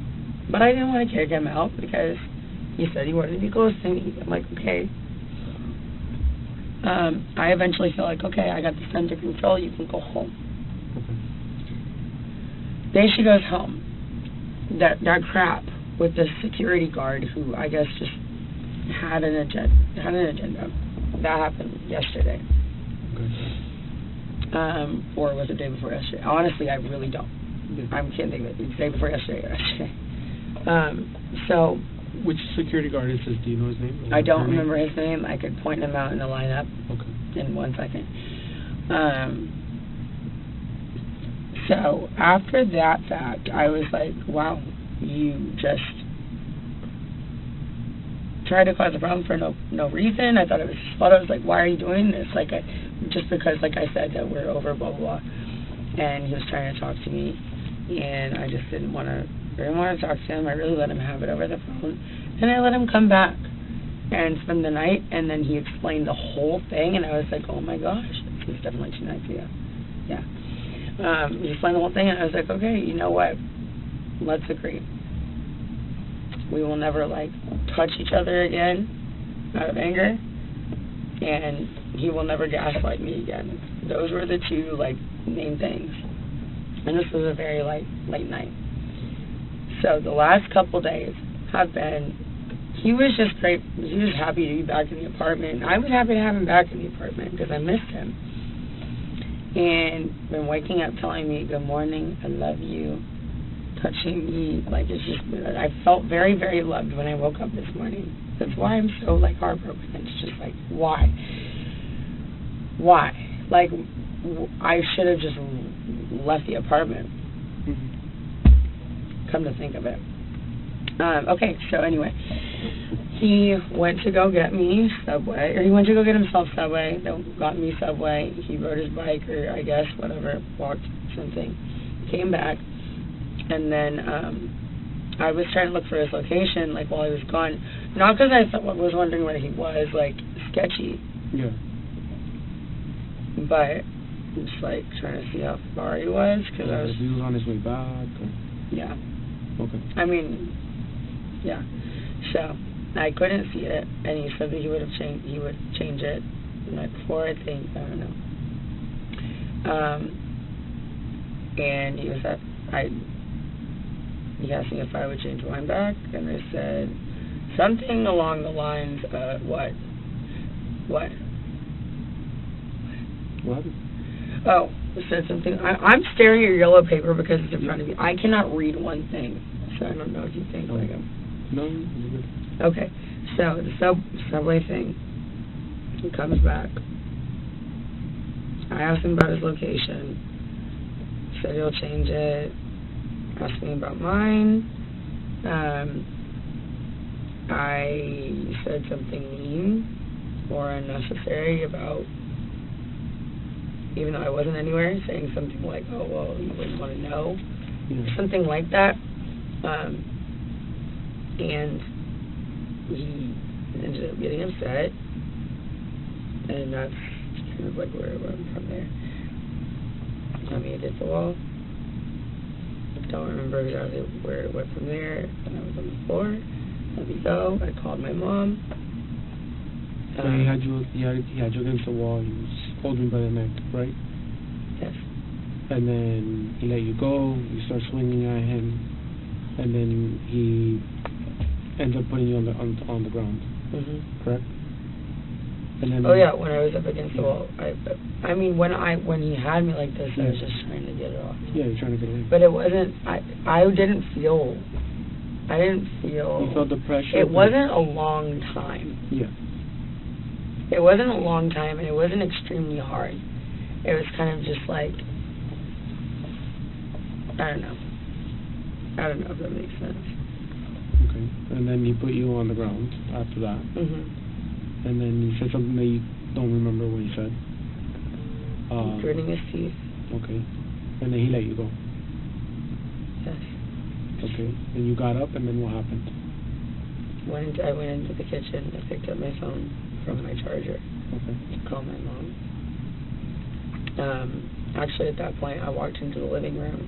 But I didn't want to kick him out because he said he wanted to be close to me. I'm like, okay. I eventually feel like, okay, I got this under control. You can go home. Day she goes home. That crap with the security guard who I guess just had an agenda. That happened yesterday. Or was it the day before yesterday? Honestly, I really don't. I can't think of it. It's the day before yesterday or yesterday. So. Which security guard is this? Do you know his name? I don't remember his name. I could point him out in the lineup in 1 second. So after that fact, I was like, wow, you just tried to cause a problem for no reason. I thought it was just fun. I was like, why are you doing this? Like, just because, like I said, that we're over, blah, blah, blah. And he was trying to talk to me, and I just didn't want to talk to him. I really let him have it over the phone. And I let him come back. and spend the night, and then he explained the whole thing, and I was like, oh my gosh, it was definitely 2 nights ago. Yeah. He explained the whole thing, and I was like, okay, you know what? Let's agree. We will never, like, touch each other again out of anger, and he will never gaslight me again. Those were the 2, like, main things. And this was a very, like, late night. So the last couple days have been, he was just great. He was happy to be back in the apartment. I was happy to have him back in the apartment because I missed him. And been waking up telling me, good morning, I love you, touching me. Like, it's just, I felt very, very loved when I woke up this morning. That's why I'm so, like, heartbroken. It's just like, why? Why? Like, I should have just left the apartment. Come to think of it. Okay, so anyway, he went to go get me Subway, or he went to go get himself Subway, got me Subway, he rode his bike, or I guess, whatever, walked, something, came back, and then, I was trying to look for his location, like, while he was gone, not because I was wondering where he was, like, sketchy. Yeah. But, just, like, trying to see how far he was, because I was... He was on his way back, or... Yeah. Okay. I mean, yeah. So I couldn't see it, and he said that he would change it the night before, I think. I don't know. And he asked me if I would change mine back, and I said something along the lines of what? Oh, it said something. I'm staring at your yellow paper because it's in front of me. I cannot read one thing, so I don't know if you think like I'm... No, you're good. Okay, so the Subway thing. He comes back. I asked him about his location. He said he'll change it. Asked me about mine. I said something mean or unnecessary about, even though I wasn't anywhere, saying something like, oh, well, you wouldn't want to know, something like that. And he ended up getting upset, and that's kind of like where I went from there. I mean, it hit the wall. I don't remember exactly where it went from there, and I was on the floor. Let me go. I called my mom. So he had you against the wall. He was holding you by the neck, right? Yes. And then he let you go. You start swinging at him, and then he ends up putting you on the ground. Correct. And then yeah, when I was up against the wall, I mean when he had me like this, I was just trying to get it off. Yeah, you're trying to get it off. But it wasn't. I didn't feel. You felt the pressure. It wasn't a long time. Yeah. It wasn't a long time, and it wasn't extremely hard. It was kind of just like, I don't know if that makes sense. Okay. And then he put you on the ground after that. And then he said something that you don't remember what he said. Gritting his teeth. Okay. And then he let you go. Yes. Okay. And you got up, and then what happened? I went into the kitchen. I picked up my phone from my charger. Okay. To call my mom. Actually, at that point, I walked into the living room.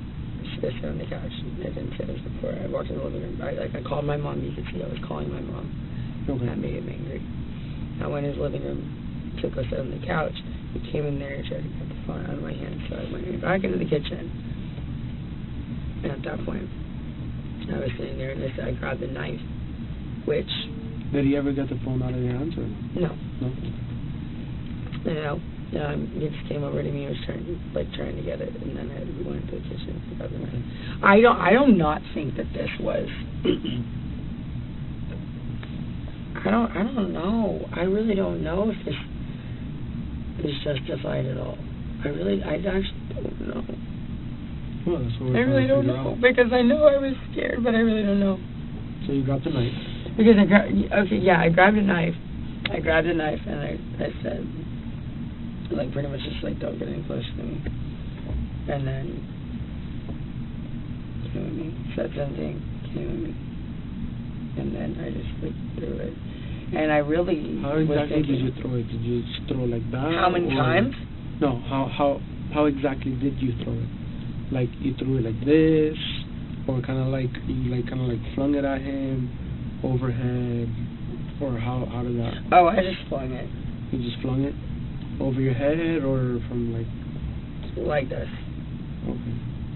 She was sitting on the couch. I didn't say this before. I walked into the living room. I called my mom. You could see I was calling my mom. Okay. That made him angry. I went in his living room, took us on the couch. He came in there and tried to get the phone out of my hand. So I went back into the kitchen. And at that point, I was sitting there, and I grabbed the knife, which... Did he ever get the phone out of your hands, or no? No. No. He just came over to me and was trying to get it, and then we went into the kitchen and got the knife. I don't not think that this was... I don't know. I really don't know if this is justified at all. I actually don't know. Well, that's what I really don't know, because I know I was scared, but I really don't know. So you got the knife? Because I grabbed a knife. I grabbed a knife, and I said, like, pretty much just, like, don't get any close to me. And then came with me, said something, came with me. And then I just, like, threw it. And I really How was exactly thinking, did you throw it? Did you just throw it like that? how many or- times? No, how exactly did you throw it? Like you threw it like this, or kind of like flung it at him, overhead, or how did that? Oh, I just flung it. You just flung it over your head, or from Like this. Okay.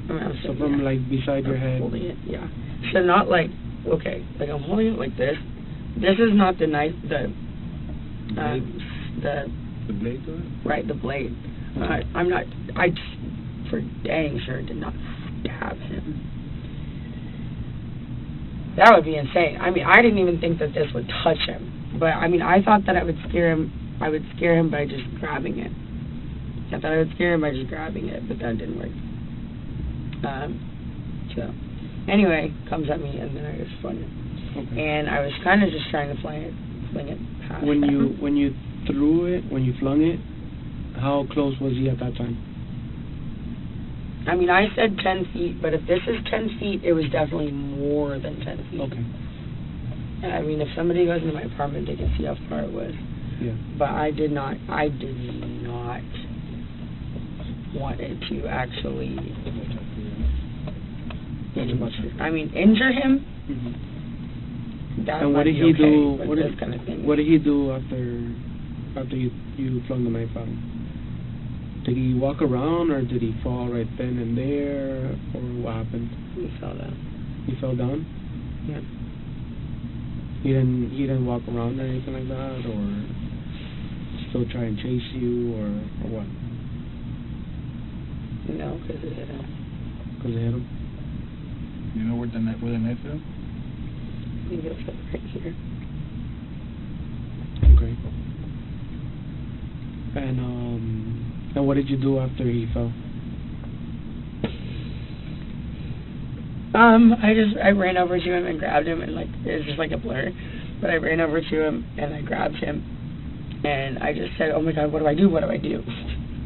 I mean, I'm So saying, from yeah. like beside your I'm head. holding it, yeah. So not like, okay, like I'm holding it like this. This is not the knife, the blade to it? right, the blade. I'm not, I for dang sure did not stab him. That would be insane. I mean, I didn't even think that this would touch him. But, I mean, I thought that I would scare him by just grabbing it. I thought I would scare him by just grabbing it, but that didn't work. So, anyway, comes at me, and then I just flung it. Okay. And I was kind of just trying to fling it past When him. you threw it, when you flung it, how close was he at that time? I mean, I said 10 feet, but if this is 10 feet, it was definitely more than 10 feet. Okay. I mean, if somebody goes into my apartment, they can see how far it was. Yeah. But I did not want it to actually injure him. Mm-hmm. That And what might did be he okay, do? but What this did kind of thing. What did he do after you flung the knife at him? Did he walk around, or did he fall right then and there, or what happened? He fell down. He fell down. Yeah. He didn't walk around or anything like that, or still try and chase you, or what? No, because it hit him. Because it hit him. You know where the knife hit him? I think it was like right here. Okay. And what did you do after he fell? I ran over to him and grabbed him, and like it was just like a blur, but I ran over to him and I grabbed him, and I just said, "Oh my God, what do I do? What do I do?"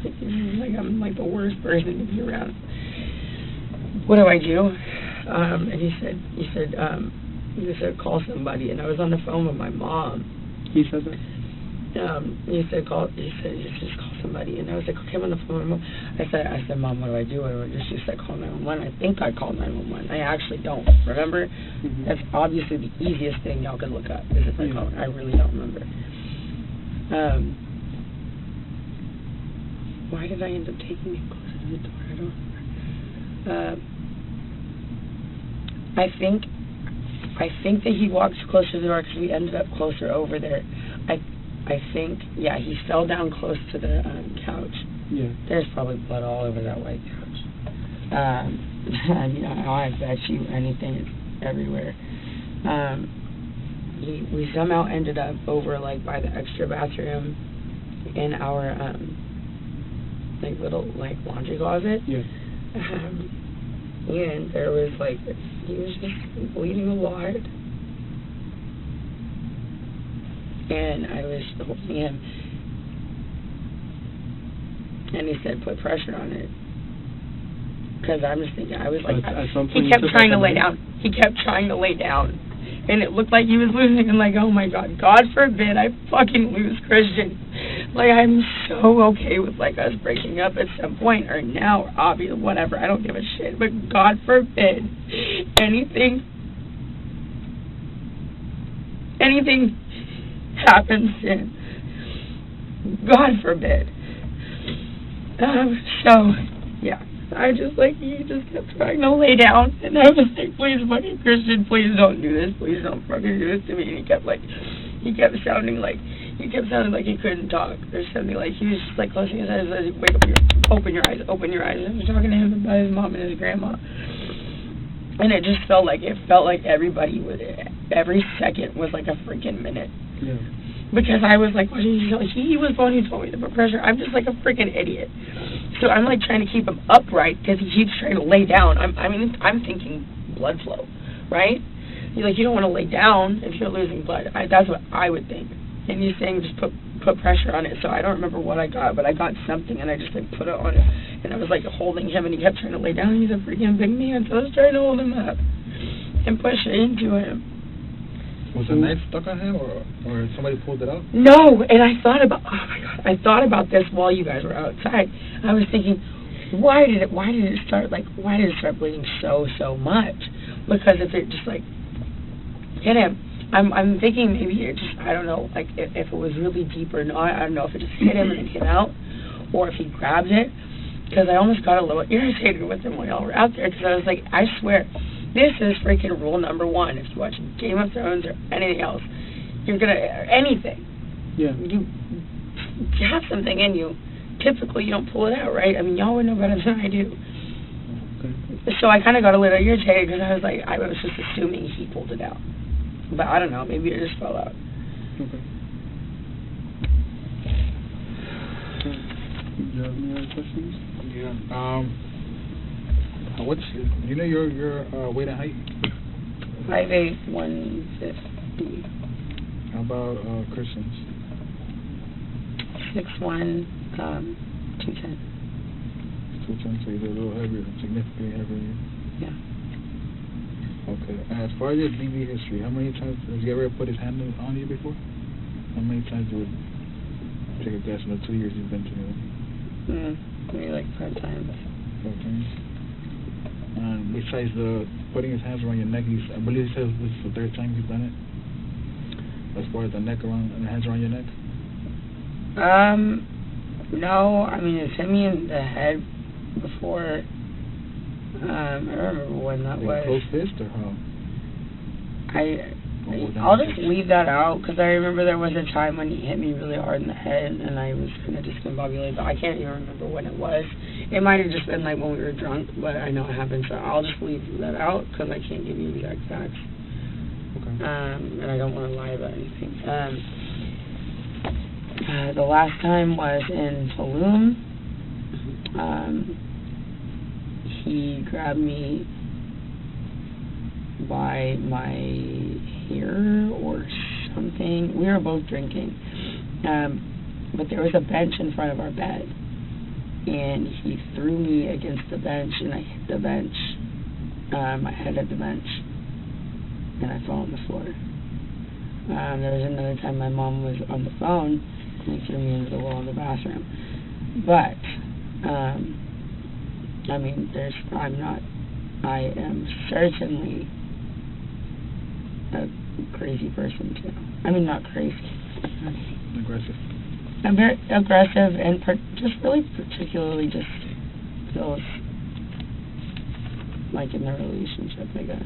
Like I'm like the worst person to be around. What do I do? And he said, call somebody, and I was on the phone with my mom. He said that? He said just call somebody, and I was like, okay, I'm on the phone with my mom. I said, Mom, what do I do? What do I do? She said, call 911. I think I called 911. I actually don't remember. Mm-hmm. That's obviously the easiest thing y'all could look up, is if I called. I really don't remember. Why did I end up taking it closer to the door? I don't remember. I think that he walked closer to the door because we ended up closer over there. I think, yeah, he fell down close to the couch. Yeah. There's probably blood all over that white couch. I mean, I bet you anything is everywhere. We somehow ended up over, like, by the extra bathroom in our, like, little, like, laundry closet. Yeah. And there was, like, he was just bleeding a lot. And I was holding him. And he said, put pressure on it. Because I'm just thinking, I was like, at some he point kept you took trying to out the lay knife? down. He kept trying to lay down. And it looked like he was losing. And like, oh my God, God forbid I fucking lose Christian. Like, I'm so okay with, like, us breaking up at some point or now, or obviously, whatever. I don't give a shit. But God forbid anything happens to him. God forbid. So, yeah. I just, like, he just kept trying to lay down. And I was like, please, fucking Christian, please don't do this. Please don't fucking do this to me. And he kept sounding like he couldn't talk or something. Like, he was just, like, closing his eyes. Like, wake up, open your eyes. I was talking to him about his mom and his grandma. And it just felt like everybody would, every second was like a freaking minute. Yeah. Because I was like, what did he tell me? He was the one who told me to put pressure. I'm just like a freaking idiot. So I'm like trying to keep him upright because he keeps trying to lay down. I'm thinking blood flow, right? He's like, you don't want to lay down if you're losing blood. That's what I would think. And he's saying just put pressure on it. So I don't remember what I got, but I got something and I just like put it on it. And I was like holding him and he kept trying to lay down. He's a freaking big man, so I was trying to hold him up and push it into him. Was the knife stuck on him, or somebody pulled it out? No, and I thought about, oh my God, I thought about this while you guys were outside. I was thinking, why did it start bleeding so much? Because if it just like hit him, I'm thinking maybe it just, I don't know, like if it was really deep or not. I don't know if it just hit him and it came out, or if he grabbed it. Because I almost got a little irritated with him when y'all were out there. Because I was like, I swear, this is freaking rule number 1. If you watch Game of Thrones or anything else, you're gonna anything. Yeah. You have something in you. Typically, you don't pull it out, right? I mean, y'all would know better than I do. Okay. So I kind of got a little irritated because I was like, I was just assuming he pulled it out. But I don't know. Maybe it just fell out. Okay. Do you have any other questions? Yeah. What's your weight and height? 5'8", 150. How about Christians? 6'1", 210. 210, so you're a little heavier, significantly heavier. Yeah. Okay. And as far as your DV history, how many times has he ever put his hand on you before? How many times you would take a guess in the 2 years you've been together? Maybe like 5 times. 5 times. And besides the putting his hands around your neck, I believe he says this is the 3rd time he's done it. As far as the neck around and the hands around your neck. No. I mean, it's hit me in the head before. I don't remember when that was. Close fist or how? I'll just leave that out because I remember there was a time when he hit me really hard in the head and I was kind of discombobulated, but I can't even remember when it was. It might have just been like when we were drunk, but I know it happened, so I'll just leave that out because I can't give you exact facts. Okay. And I don't want to lie about anything. The last time was in Tulum. He grabbed me by my hair or something. We were both drinking. But there was a bench in front of our bed. And he threw me against the bench, and I hit the bench. My head hit the bench. And I fell on the floor. There was another time my mom was on the phone, and he threw me into the wall in the bathroom. But, I mean, I am certainly a crazy person too. I mean, not crazy. Aggressive. I'm very aggressive and just really particularly just feels like in a relationship, I guess.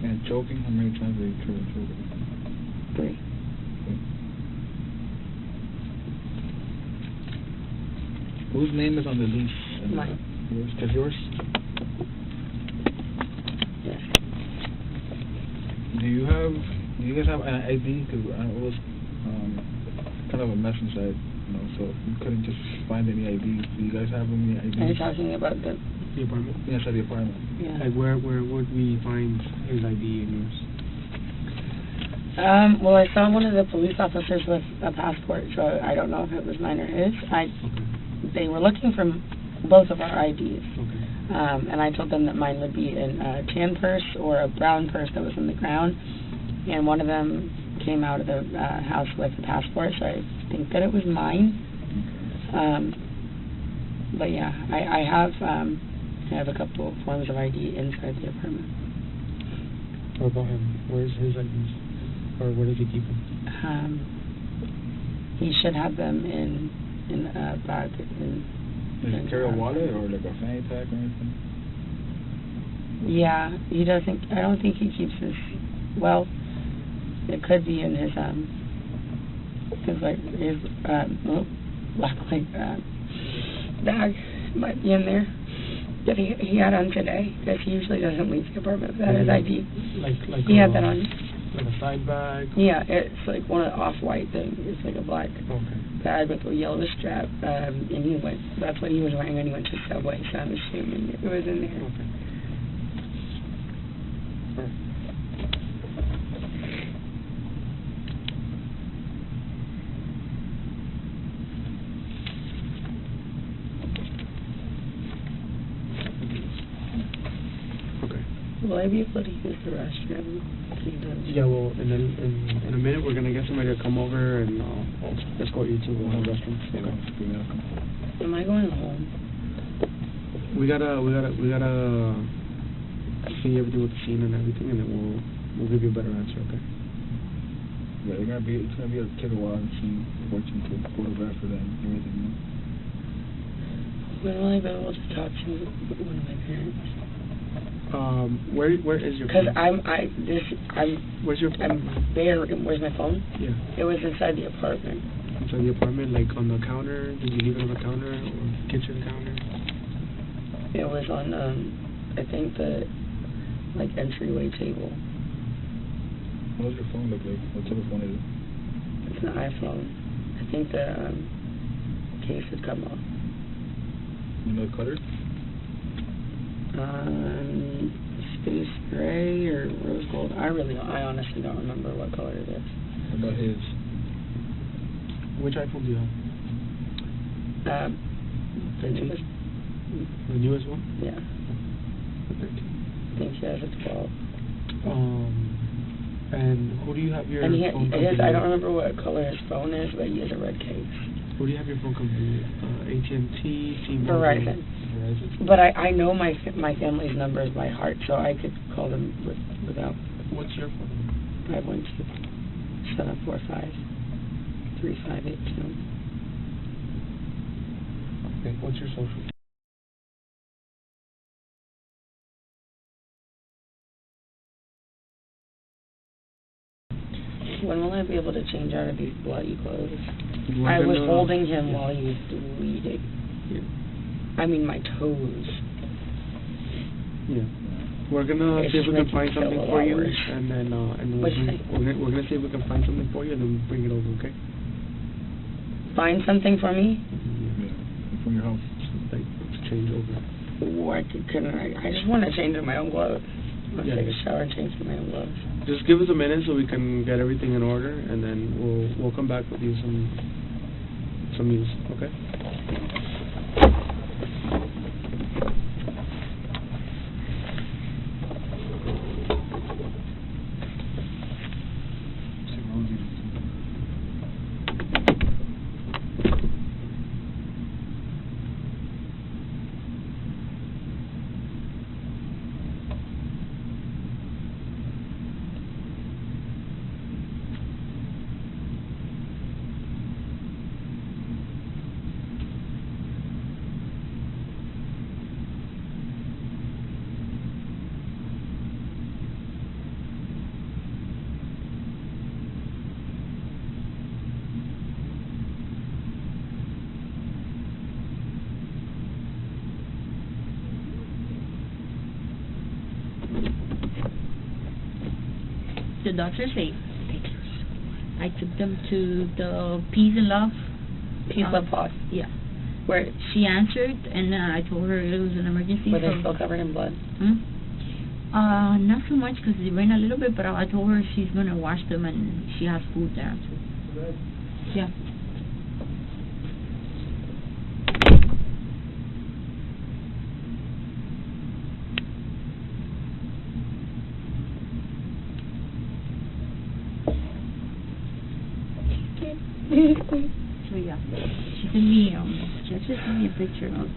And choking? How many times have you tried choking? 3. Whose name is on the lease? Mine. Yours? Just yours? Yes. Do you guys have an ID? Because it was kind of a mess inside, so you couldn't just find any IDs. Do you guys have any IDs? Are you talking about the apartment? Yes, at the apartment. Yeah. Like where would we find his ID and yours? Well, I saw one of the police officers with a passport, so I don't know if it was mine or his. They were looking for both of our IDs. Okay. And I told them that mine would be in a tan purse or a brown purse that was on the ground. And one of them came out of the house with a passport, so I think that it was mine. But yeah, I have a couple of forms of ID inside the apartment. What about him? Where's his IDs? Or where does he keep them? He should have them in a bag. Does he carry a wallet or like a fanny pack or anything? Yeah, he doesn't. I don't think he keeps his. Well, it could be in his black bag might be in there that he had on today, because he usually doesn't leave the apartment without his ID. Like he had that on. Like a side bag? Yeah, it's like one of the off-white things. It's like a black bag with a yellow strap, and that's what he was wearing when he went to Subway, so I'm assuming it was in there. Okay. Will I be able to use the restroom? Yeah, well, and then in a minute we're gonna get somebody to come over and escort you to the restroom. Okay. Am I going home? We gotta see everything with the scene and everything, and then we'll give you a better answer. Okay. Yeah, it's gonna be take a while to see watching to photograph it and everything. You know? When will I be able to talk to one of my parents? Where is your? Because phone? Where's your phone? Where's my phone? Yeah. It was inside the apartment. Inside the apartment, like on the counter. Did you leave it on the counter or kitchen counter? It was on I think the entryway table. What does your phone look like? What type of phone is it? It's an iPhone. I think the case had come off. You know the color? Space gray or rose gold. I honestly don't remember what color it is. What about his? Which iPhone do you have? The newest. The newest one? Yeah. The 13. I think he has a 12. And who do you have your and phone company with? I don't remember what color his phone is, but he has a red case. Who do you have your phone company with? AT&T, T-Mobile? Verizon. But I know my family's numbers by heart, so I could call them without. What's your phone number? 512-745-3582. Okay, what's your social? When will I be able to change out of these bloody clothes? I was holding him while he was bleeding. Yeah. I mean, my toes. Yeah. We're gonna see if we can find something for you, worse. and then we're gonna see if we can find something for you, and then we'll bring it over. Okay. Find something for me? Yeah. From your house. Like to change over. Why couldn't I just want to change in my own clothes. Let's take a shower and change in my own clothes. Just give us a minute so we can get everything in order, and then we'll come back with you some news. Okay. The doctor said I took them to the Peace and Love. Peace Love Pod. Yeah. Where she answered, and I told her it was an emergency. Were they still covered in blood? Not so much because it ran a little bit, but I told her she's gonna wash them, and she has food there too. Yeah. So yeah, she sent me she just sent me a picture of.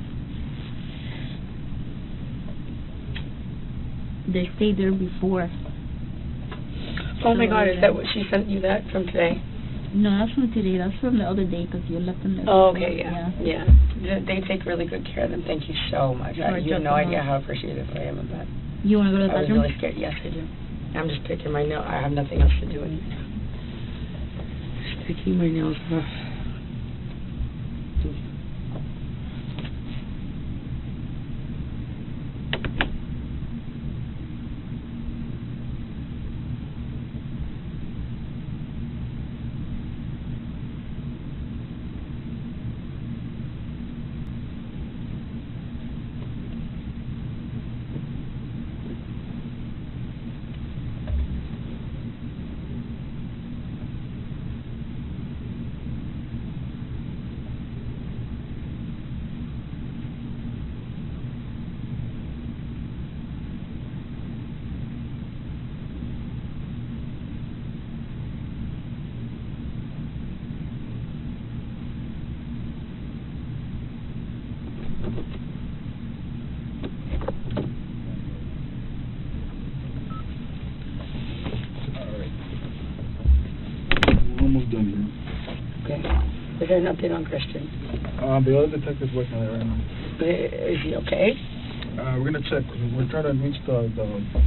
They stayed there before. Oh my God! Is that what she sent you that from today? No, that's from today. That's from the other day because you left them there. Oh, okay, yeah. They take really good care of them. Thank you so much. You have no idea how appreciative I am of that. You want to go to the bathroom? I was really scared. Yes, I do. I'm just picking my nail. I have nothing else to do anymore. Just picking my nails off. almost done here. Okay. Is there an update on Christian? The other detective's working on it right now. Is he okay? We're gonna check. We're trying to reach the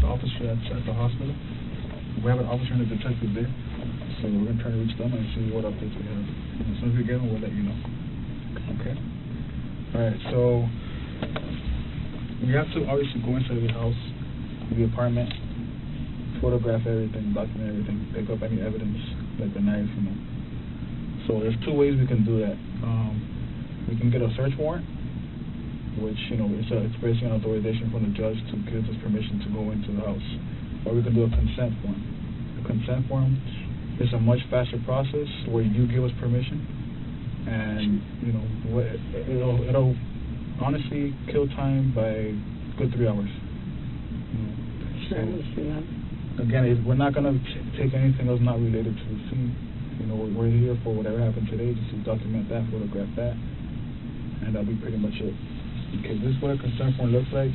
officer at the hospital. We have an officer and a detective there, so we're gonna try to reach them and see what updates we have. And as soon as we get them, we'll let you know. Okay. All right. So we have to obviously go inside the house, the apartment, photograph everything, document everything, pick up any evidence like the knife, you know. So there's two ways we can do that. We can get a search warrant, which, you know, it's basically an authorization from the judge to give us permission to go into the house. Or we can do a consent form. A consent form is a much faster process where you give us permission, and, you know, it'll honestly kill time by a good 3 hours. Sure, let's do that. Again, we're not going to take anything else not related to the scene. You know, we're here for whatever happened today, just to document that, photograph that, and that'll be pretty much it. Okay, this is what a consent form looks like.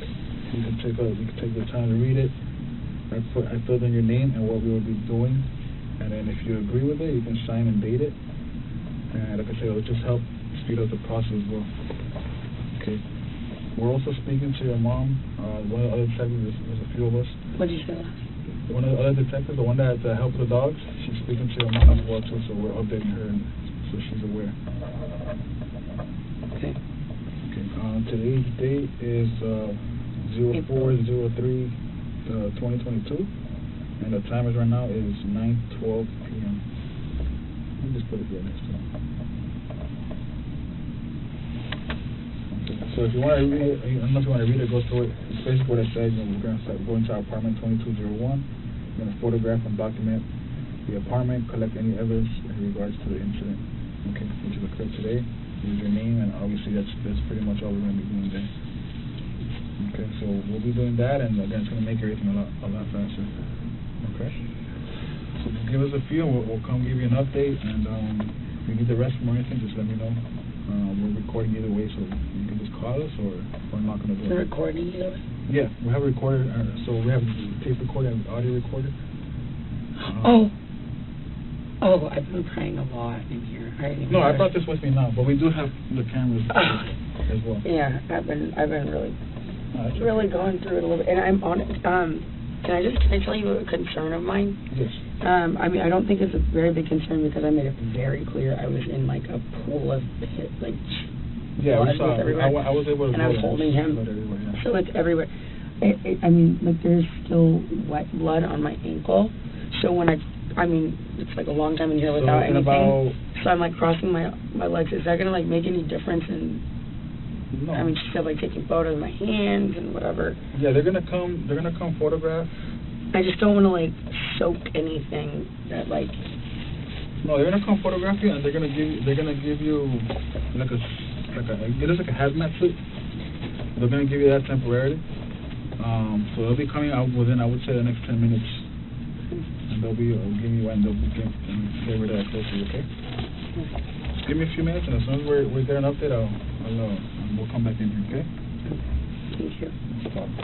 You can take the time to read it. I filled in your name and what we will be doing, and then if you agree with it, you can sign and date it. And like I said, it'll just help speed up the process as well. Okay. We're also speaking to your mom. One of the other detectives, there's a few of us. What did you say last? One of the other detectives, the one that helped the dogs, she's speaking to your mom as well too, so we're updating her so she's aware. Okay. Okay. Today's date is 04/03/2022, and the timer right now is 9:12 p.m. Let me just put it here next to it. So if you want to read it, I don't know if you want to read it, go through it. It's basically what it says. You know, we're going to start going to our apartment 2201. We're going to photograph and document the apartment, collect any evidence in regards to the incident, okay, which occurred today. Use your name, and obviously that's pretty much all we're going to be doing there. Okay, so we'll be doing that, and again, it's going to make everything a lot faster. Okay. So give us a feel. We'll come give you an update, and if you need the rest or anything, just let me know. We're recording either way, so you can just call us, or we're not going to do it. We're recording either way? Yeah, we have a recorder, so we have a tape recorder and audio recorder. I've been praying a lot in here. I brought this with me now, but we do have the cameras as well. Yeah, I've been really going through it a little bit, and I'm on it. Can I tell you a concern of mine? Yes. I mean, I don't think it's a very big concern because I made it very clear I was in like a pool of blood everywhere. I was able to. And I was holding him, yeah. so it's everywhere. I mean, like there's still wet blood on my ankle. So when it's like a long time in here without anything. So I'm like crossing my legs. Is that gonna like make any difference in? No. I mean, she said like taking photos of my hands and whatever. Yeah, they're gonna come photograph. I just don't want to like soak anything that like. No, they're gonna come photograph you, and they're gonna give you like a hazmat suit. They're gonna give you that temporarily. So they'll be coming out within, I would say, the next 10 minutes, and they'll be giving you one. They'll be getting rid of that close to you. Okay. Give me a few minutes, and as soon as we get an update, we'll come back in here. Okay. Thank you. No problem.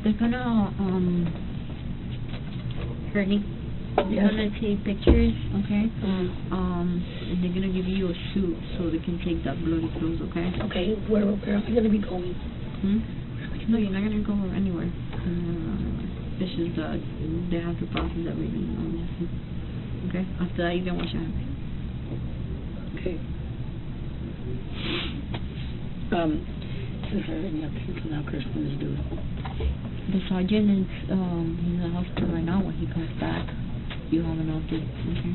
They're gonna, Courtney, They're gonna take pictures, okay? Mm-hmm. And they're gonna give you a suit so they can take that bloody clothes, okay? Okay, where am I going to be going? No, you're not gonna go anywhere. It's just they have to process everything. Okay? After that, you can wash your hands. Okay. Is there any updates on how Kristen is doing? The sergeant is in the hospital right now. When he comes back, you have an update, okay?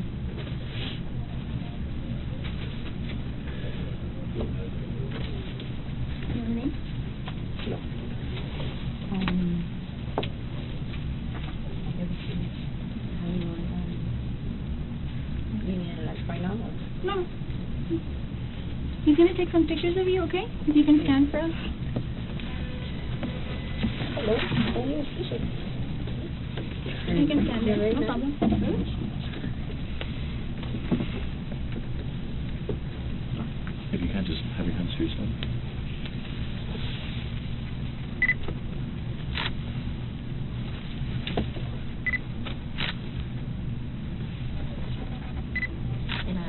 You have a name? No. You need it like right now? No. He's gonna take some pictures of you, okay? If you can stand for us. Hello? You can stand there, right? No problem. If you can, just have your hands to yourself.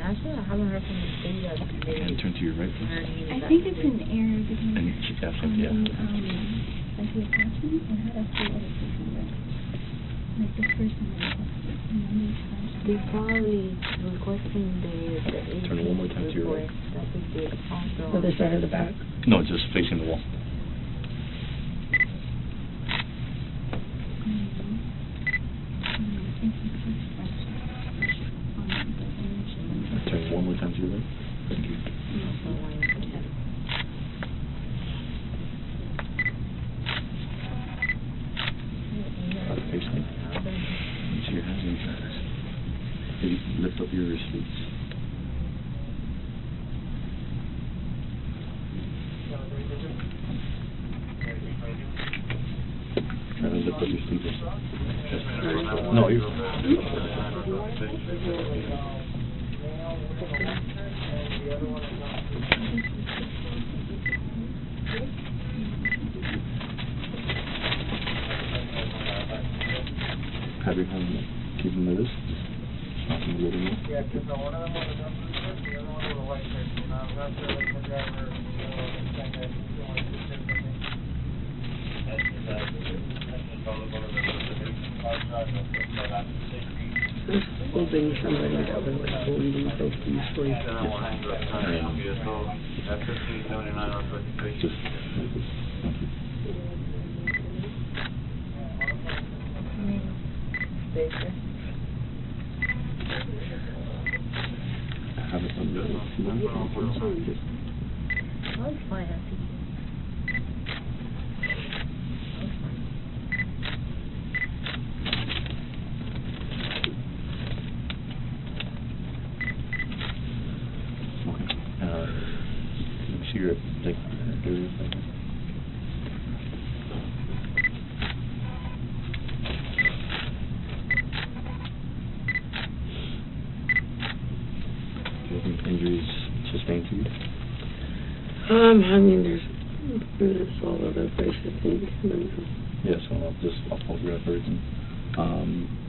Actually, I haven't heard from the state yet. And turn to your right, please. I think it's an error because And she asked him, yeah. like the attachment, it had a few other things on there. Like the first one I requested, and then the attachment. They're probably requesting the Turn it one more time to your right. that we did also. So this side or the back? No, just facing the wall. Turn one more time to your right. Thank you. Face me. You see your hands in your hands. Maybe lift up your sleeves. Try to lift up your sleeves. No, you're have your hand, keep them like this. Knock them a little more. Hoping somebody that was like holding themselves peacefully. Just like this. Thank you. I have it on the Oh, it's fine, I think. Okay. Let me see your, like, areas like that. Do you have any injuries sustained to you? I mean, there's all over the place, I think. Yeah, so I'll photograph everything.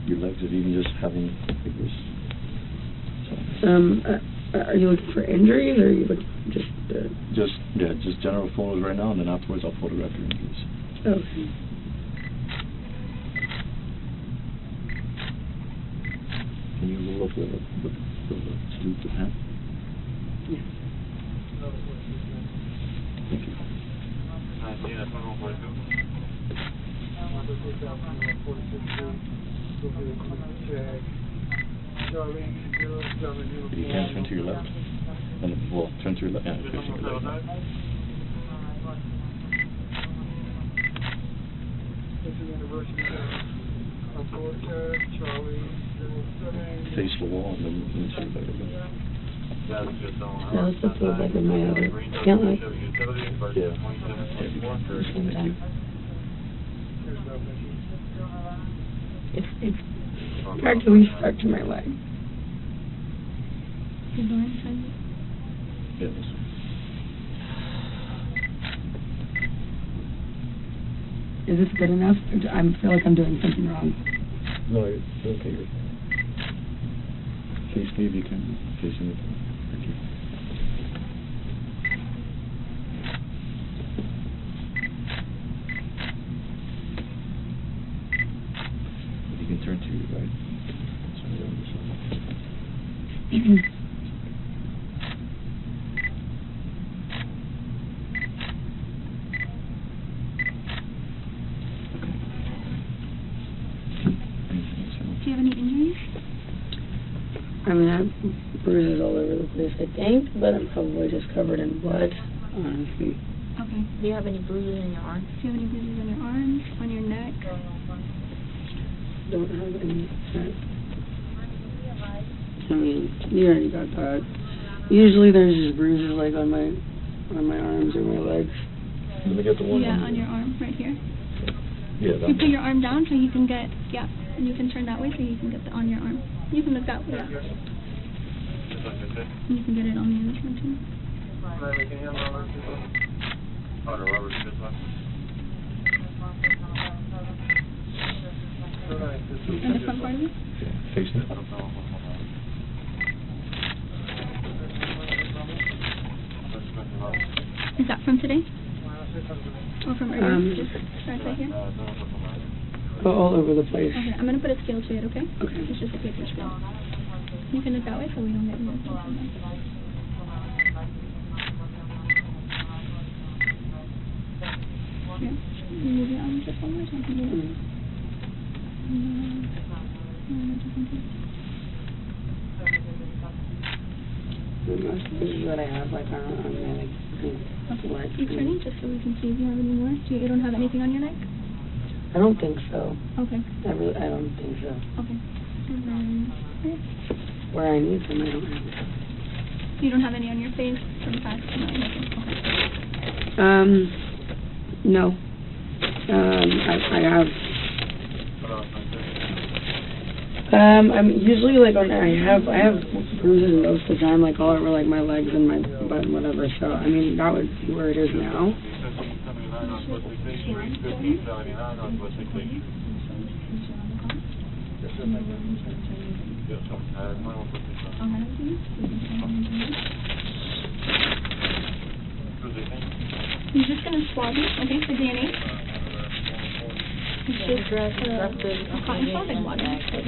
Your legs, if you can just have them like this. So. Are you looking for injuries, or are you looking just? Just general photos right now, and then afterwards I'll photograph your injuries. Okay. Can you roll up the sleeve of the hand? Yeah. Thank you. If you can, turn to your left. And, well, turn to your left. Yeah, facing your left. Face the wall and then see your leg again. That was the full leg of my other. Can't like. Yeah. It's practically stuck to my leg. The door inside. Yeah, this one. Is this good enough? I feel like I'm doing something wrong. No, you're okay. face me if you can. Face me. Thank you. You can turn to your right. Turn around this way. Do you have any injuries? I mean, I have bruises all over the place, I think, but I'm probably just covered in blood, honestly. Okay. Do you have any bruises in your arms? Do you have any bruises on your arms, on your neck? Don't have any. I mean, you already got that. Usually there's just bruises like on my arms or my legs. Let me get the one. Yeah, on your arm, right here. Yeah, that You put your arm down so you can get, yeah, and you can turn that way so you can get the on your arm. You can look that way, yeah. And you can get it on the other one too. And the front part of it? Yeah, face me. Is that from today? Or from earlier? Just starts right here? All over the place. Okay, I'm going to put a scale to it, okay? Okay. It's just a paper scale. You can look that way so we don't get more from that. Yeah. Move your arm just one more time. The most bruises that I have, like, on my leg. Okay. You turn it just so we can see if you have any more. You don't have anything on your neck? I don't think so. Okay. I don't think so. Okay. And then, here. Where I need them, I don't have them. You don't have any on your face from past? No, nothing. Okay. No. I have. I'm usually like I have bruises most of the time, like all over like my legs and my butt and whatever. So I mean that would be where it is now. You're just gonna swab it, okay, for DNA. It's just a cotton swab and water. Okay.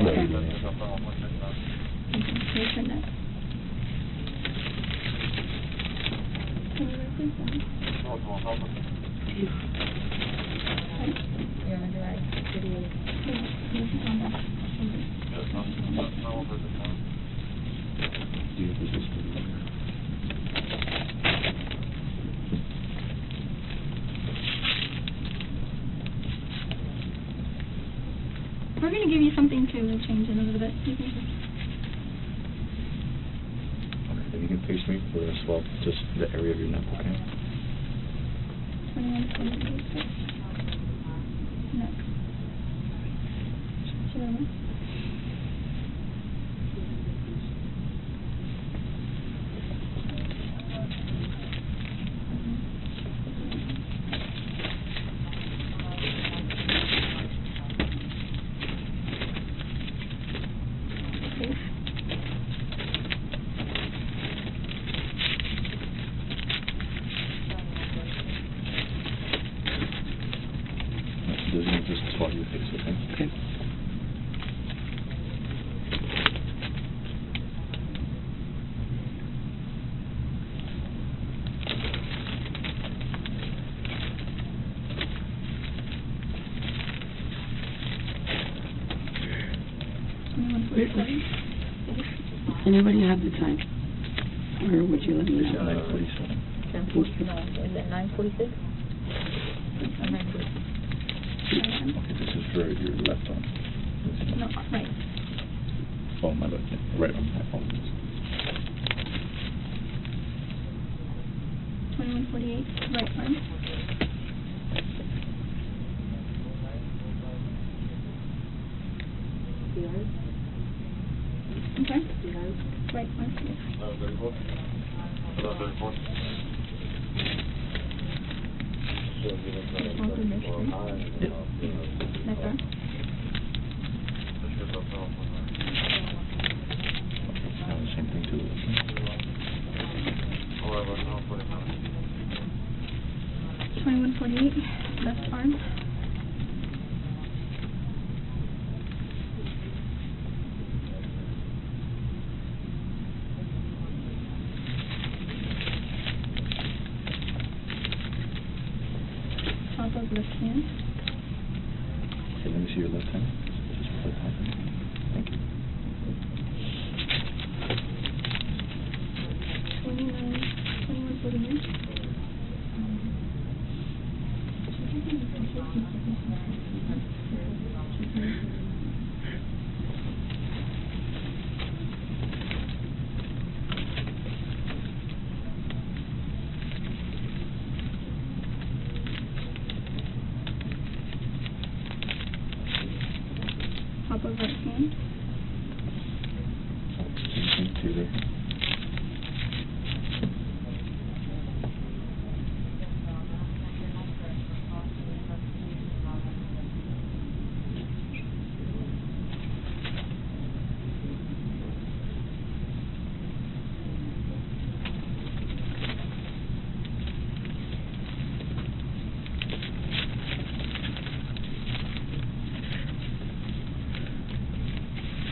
Here's her neck. We're going to give you something to change it a little bit. You can just... Okay, then you can face me. We're going to swab just the area of your neck, okay? 21, 22, neck. Shoulder. Just swab your face, okay? Okay. Anybody have the time? Or would you let me know? 9:47. 10:40, no, is it 9:46? 9:46. Okay, this is for your left arm. No, right. Oh, my left, yeah. Right arm. I apologize. 2148, right arm. Okay. Right arm. Left arm. 2148, left arm. Top of left hand. Okay, let me see your left hand. Just put that hand. Thank you. 2149. Top of right hand. Same thing to your right hand.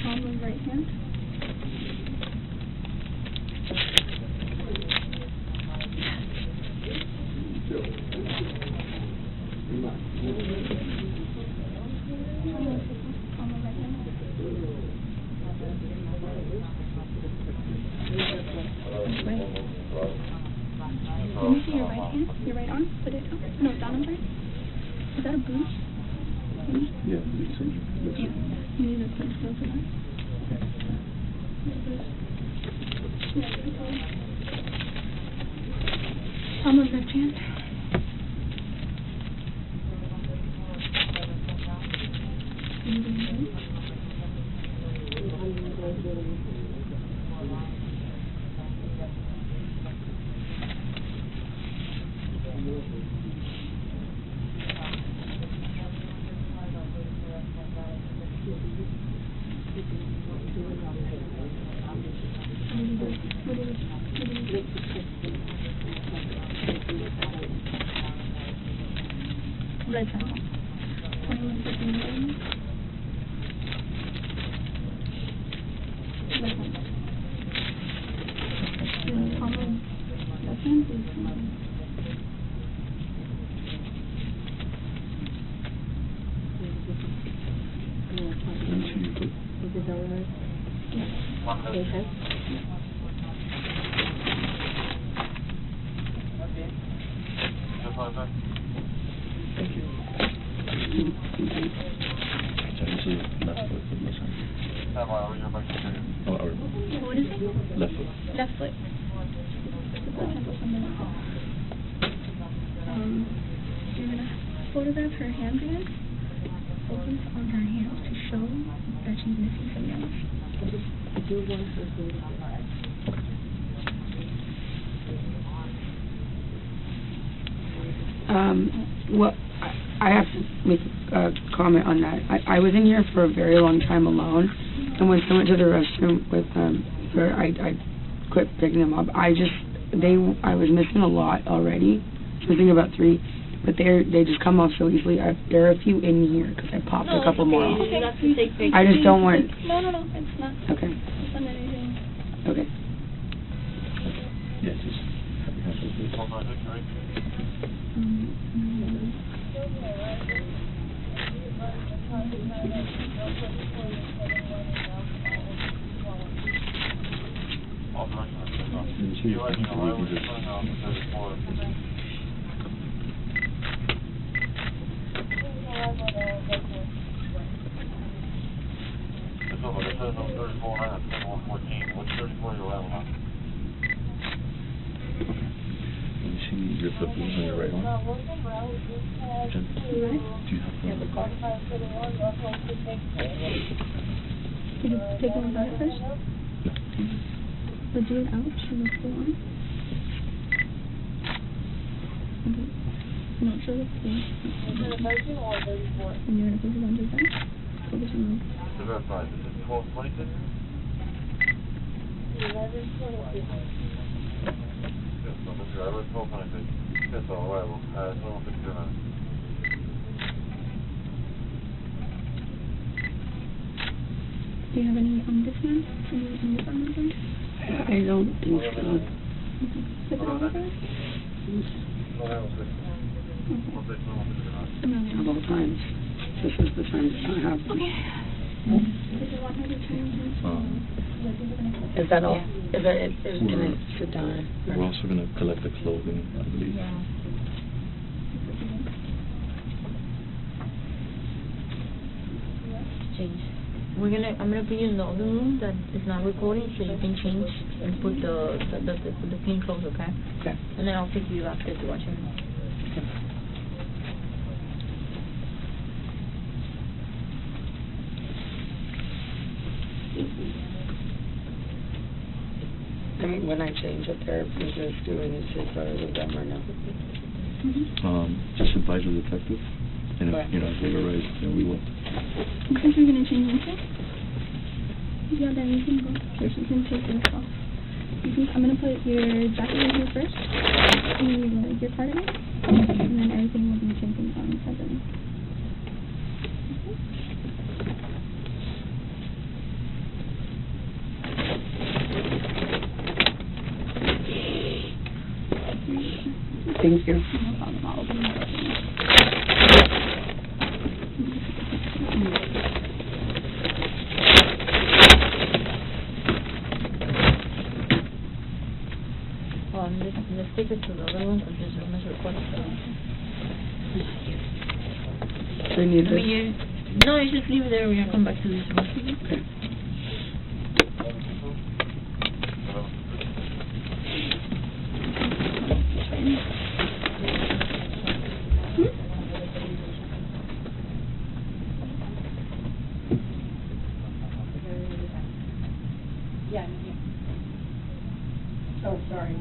Palm of right hand. Palm of right hand. Right. Let me see your right hand, your right arm. Put it up. No, down on right. Is that a bruise? Yeah, it's Yeah. You need to put it closer to that. Palm of left hand. Right hand. 2149. Left hand. And palm of left hand is Let me see your foot. Thank you. So this is left foot, left hand. Oh, our what is it? left foot. Left foot. You're gonna photograph her hands again. Focus on her hands to show that she's missing some nails. Well, I have to make a comment on that. I was in here for a very long time alone, and when someone went to the restroom with her, I quit picking them up. I was missing a lot already. I was missing about 3, but they just come off so easily. There are a few in here because I popped a couple more off. Okay. I just don't want. No, it's not. Okay. It's not anything. Okay. Yeah, just have your hands over this. What's 34 your level on? Let me see your foot moves on your right arm. Jen, do you have the Did you take one back first? No. But do it out and let's go on. Okay. No, show the thing. And you're gonna focus on this side. Focus on this. To verify, this is 1226? 1126. Yes, so this is 1226. That's all, arrival. 12:59. Do you have any ombudsman? Any ombudsman? I don't think so. Put it over there? Several times. This is the time that I have. Okay. Did you want her to turn? Is that all? Yeah. Is it can it sit down? We're also going to collect the clothing, I believe. Yeah. Change. I'm gonna put you in the other room that is not recording, so you can change and put the clean clothes, okay? Okay. And then I'll take you after to watch him. And when I change it, there is this doing it take photos of them or no? Just advise the detective, and if, Right. you know, if they were right, then we will. Since you're going to change into? Yeah, then you can go. First, you can take this off. I'm going to put your jacket in here first, and then you're going to your cardigan, and then everything will be changing on separately. Thank you. No problem. I'll open it up. Let's take it to the other room because this room is recorded. Do you need this? No, you just leave it there. We're gonna come back to this room. Okay. Oh, sorry.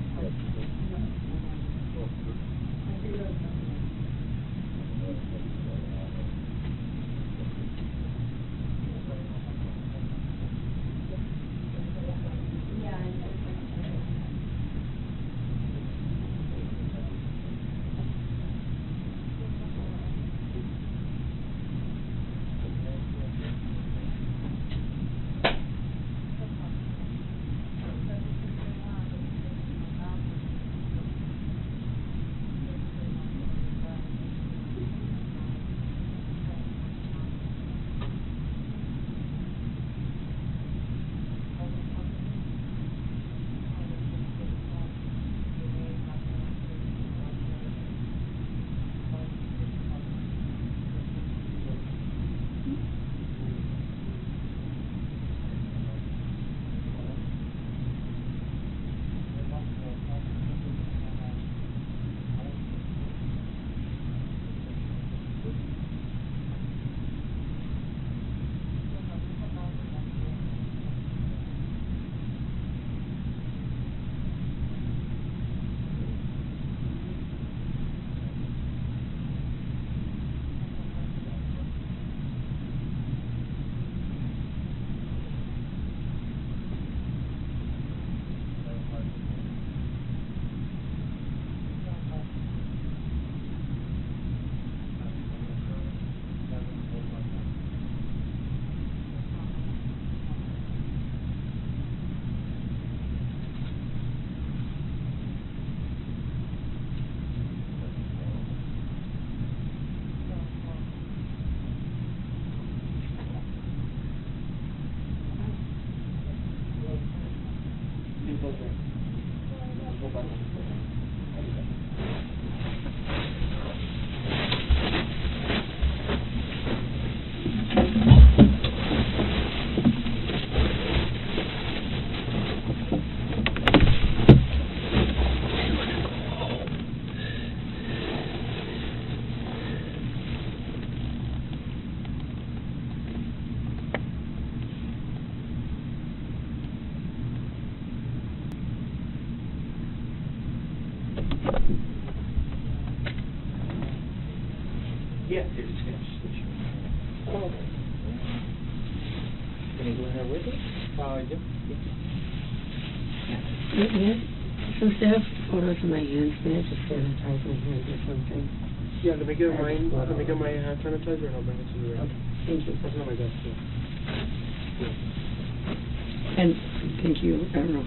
Yeah, it's finished. Oh, okay. Can you go in there with us? Yeah. Yes. instead of photos of my hands, may I just sanitize my hands or something? Yeah, let me get my hand sanitizer and I'll bring it to you. Okay, thank you. That's not my desk. And thank you, Errol.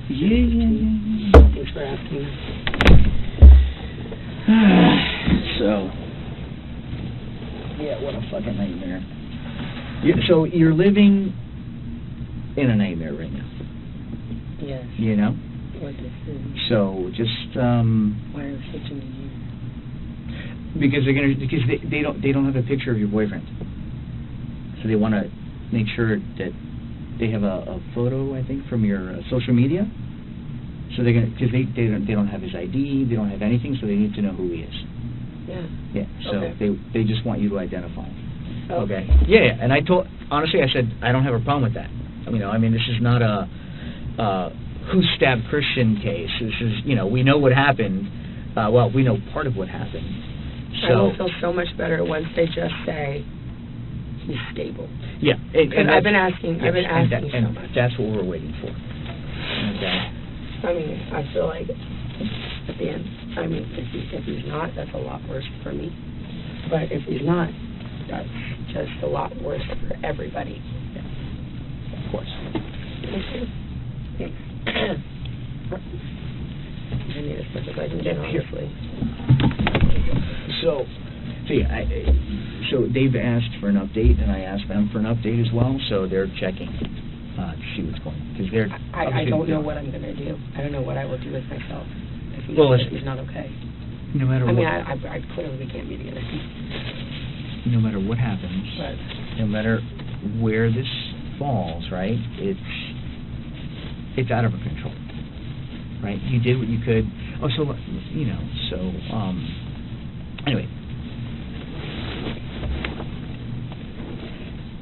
Yeah. Thanks for asking. So, yeah, what a fucking nightmare. So you're living in a nightmare right now. Yes. You know? What this is. So just Why are we switching to you? because they don't have a picture of your boyfriend. So they want to make sure that they have a photo, I think, from your social media. So they're gonna, because they don't have his ID, they don't have anything, so they need to know who he is. Yeah. Yeah. So Okay. they just want you to identify him. Okay. Yeah. And I said I don't have a problem with that. You know, I mean, this is not a who stabbed Christian case. This is, you know, we know what happened. Well, we know part of what happened. I So will feel so much better once they just say he's stable. yeah, And I've been asking so and much. that's what we're waiting for. Okay. I mean, I feel like at the end, I mean, if he's not, that's a lot worse for me. But if he's not, that's just a lot worse for everybody. Yeah. Of course. Okay. Thanks. I need as much as I can get, honestly. So they've asked for an update, and I asked them for an update as well. So they're checking to see what's going on, because they're. I don't know what I'm gonna do. I don't know what I will do with myself if he's not okay. No matter I what. mean, I clearly can't be together. No matter what happens, But no matter where this falls, right? It's out of our control, right? You did what you could. Oh, so you know. So anyway,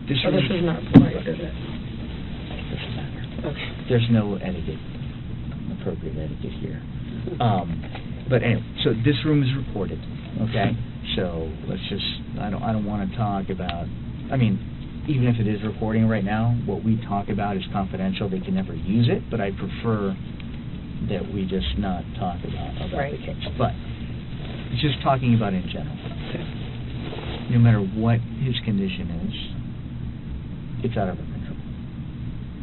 this is not polite, is it? Doesn't matter. Okay. There's no appropriate etiquette here. But anyway, so this room is recorded, okay? So let's just, I don't want to talk about, I mean, even if it is recording right now, what we talk about is confidential. They can never use it, but I prefer that we just not talk about the case. But just talking about in general. No matter what his condition is, it's out of our control,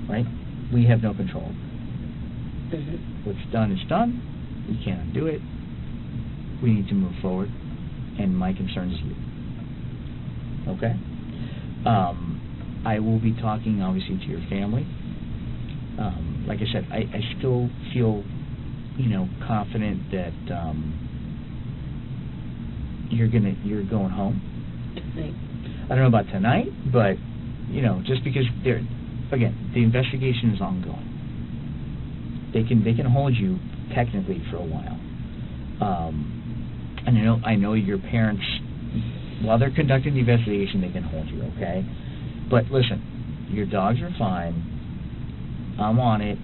right? We have no control. What's done is done. We can't undo it. We need to move forward, and my concern is you. Okay? I will be talking, obviously, to your family. Like I said, I still feel, you know, confident that you're going home. Tonight. I don't know about tonight, but you know, just because again, the investigation is ongoing. They can hold you technically for a while. And I know your parents, while they're conducting the investigation, they can hold you, okay? But listen, your dogs are fine. I'm on it.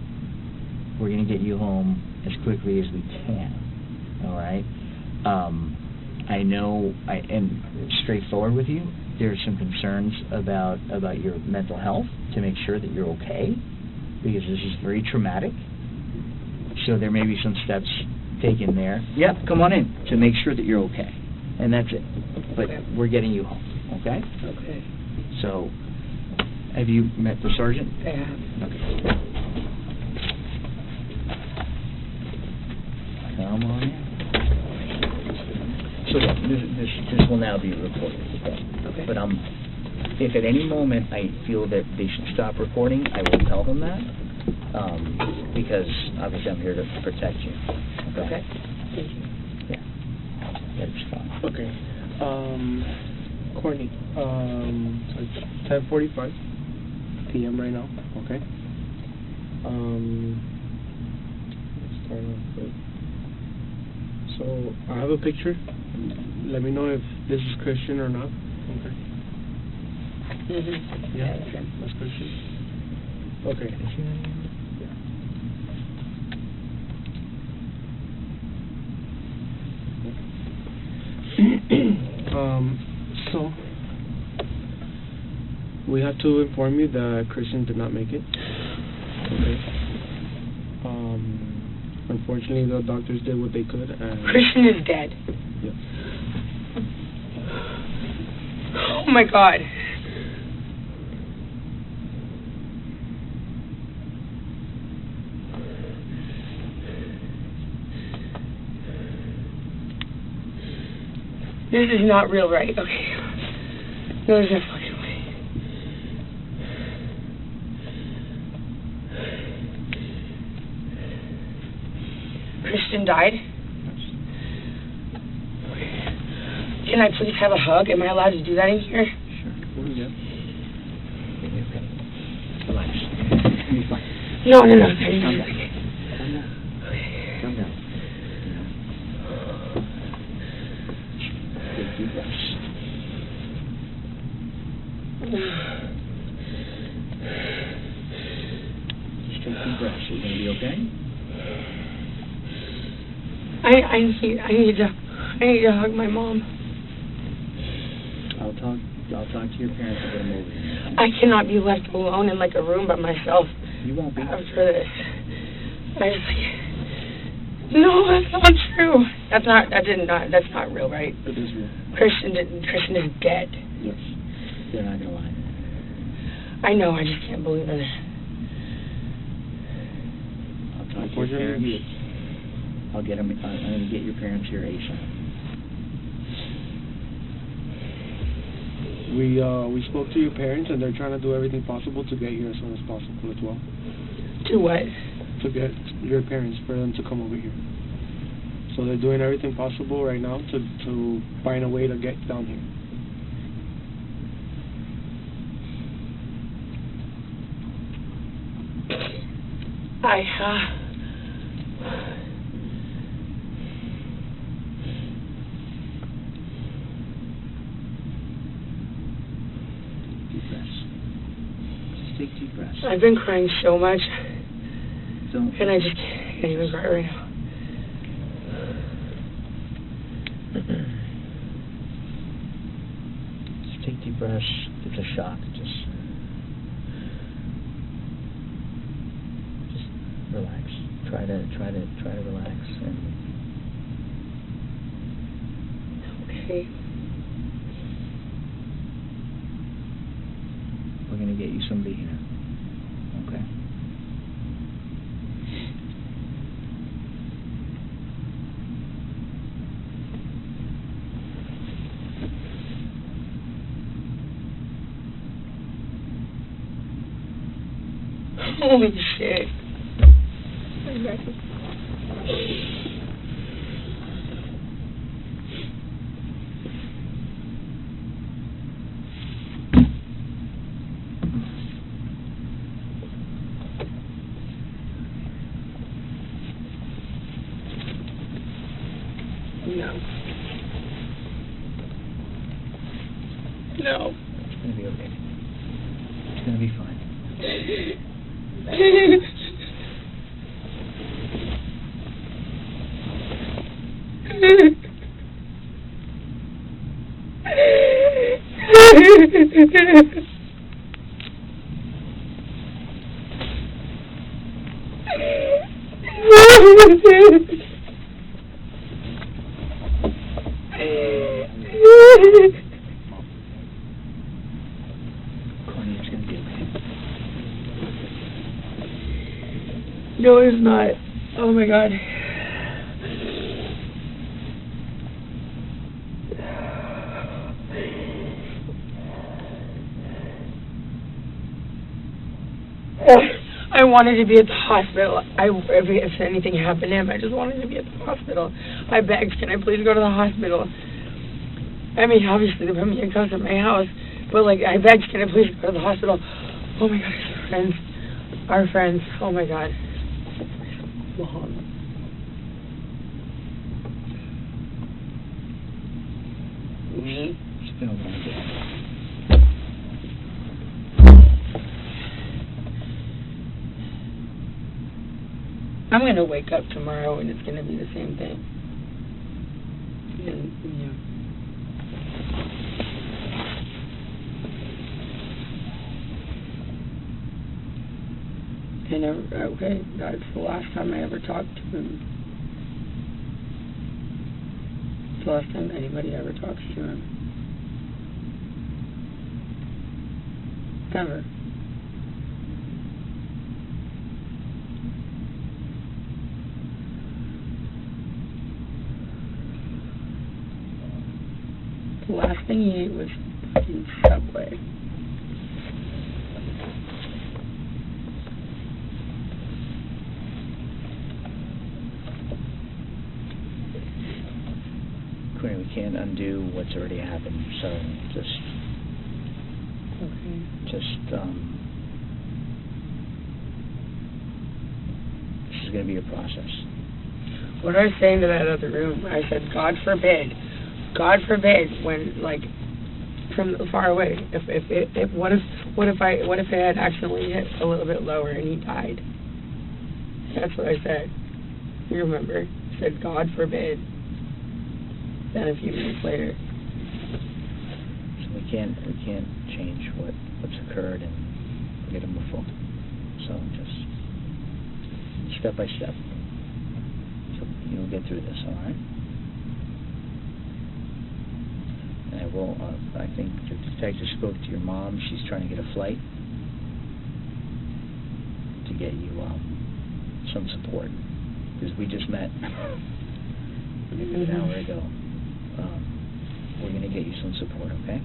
We're going to get you home as quickly as we can, all right? I know, and straightforward with you, there's some concerns about your mental health, to make sure that you're okay, because this is very traumatic. So there may be some steps taken there. Yep, come on in, to make sure that you're okay. And that's it. But we're getting you home, okay? Okay. So, have you met the sergeant? I have. Okay. Come on in. So this will now be recorded. Okay. But if at any moment I feel that they should stop recording, I will tell them that, because obviously I'm here to protect you. Okay. Thank you. Yeah. That's fine. Okay. Courtney, so it's 10:45 p.m. right now, okay? Let's start off with, so I have a picture. Let me know if this is Christian or not, okay? Yeah, that's Christian. Okay. So we have to inform you that Christian did not make it. Okay. unfortunately, the doctors did what they could. And Christian is dead. Yep. Oh my God. This is not real, right? Okay. No, there's no fucking way. Christian died? Can I please have a hug? Am I allowed to do that in here? Sure. Yeah. Okay. Relax. You'll be fine. No. Calm down. Calm down. Take deep breaths. Just take deep breaths. You're going to be okay? I need to hug my mom. I'll talk to your parents and get them over here. I cannot be left alone in like a room by myself. You won't be. After this. No, that's not true. That's not real, right? It is real. Christian is dead. Yes. They're not gonna lie. I know, I just can't believe it. I'll talk to your parents. I'll get them. I'm gonna get your parents here ASAP. We spoke to your parents, and they're trying to do everything possible to get here as soon as possible as well. To what? To get your parents, for them to come over here. So they're doing everything possible right now to find a way to get down here. Deep breaths. Just take deep breaths. I've been crying so much, Don't. and I just can't even cry right now. Just take deep breaths. It's a shock. Just relax. Try to relax and. Okay. We're gonna get you somebody here. Okay. Holy shit. No. It's gonna be okay. It's gonna be fine. Courtney, it's gonna be okay. No, it's not. Oh my God. I wanted to be at the hospital. If anything happened to him, I just wanted to be at the hospital. I begged, can I please go to the hospital? I mean, obviously they put me in cuffs at my house, but like, I begged, can I please go to the hospital? Oh my God, our friends. Oh my God. Mom. Me? It's been a long day. I'm going to wake up tomorrow and it's going to be the same thing. And, yeah. And okay, that's the last time I ever talked to him. the last time anybody ever talks to him. Ever. The last thing he ate was fucking Subway. Courtney, we can't undo what's already happened, so just this is going to be a process. What I was saying to that other room, I said, God forbid, when, like, from far away, what if it had accidentally hit a little bit lower and he died? That's what I said. You remember? I said, God forbid. Then a few minutes later. So we can't change what's occurred and we're going to move forward. So just step by step. So you'll get through this, all right? And I think the detective spoke to your mom. She's trying to get a flight to get you some support. Because we just met maybe an hour ago. We're going to get you some support, okay?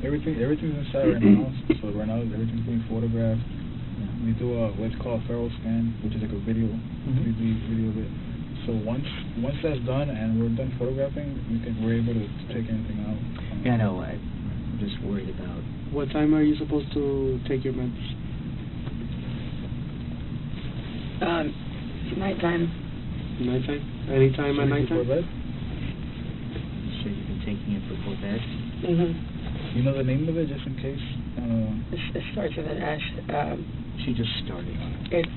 Everything's inside right now. So right now everything's being photographed. We do what's called a feral scan, which is like a video, 3D video of it. So once that's done and we're done photographing, we're able to take anything out. Yeah, no, I'm just worried about. What time are you supposed to take your meds? Nighttime. Nighttime? Anytime at nighttime? Before bed? So you've been taking it before bed? You know the name of it, just in case? It starts with an S. She just started. It's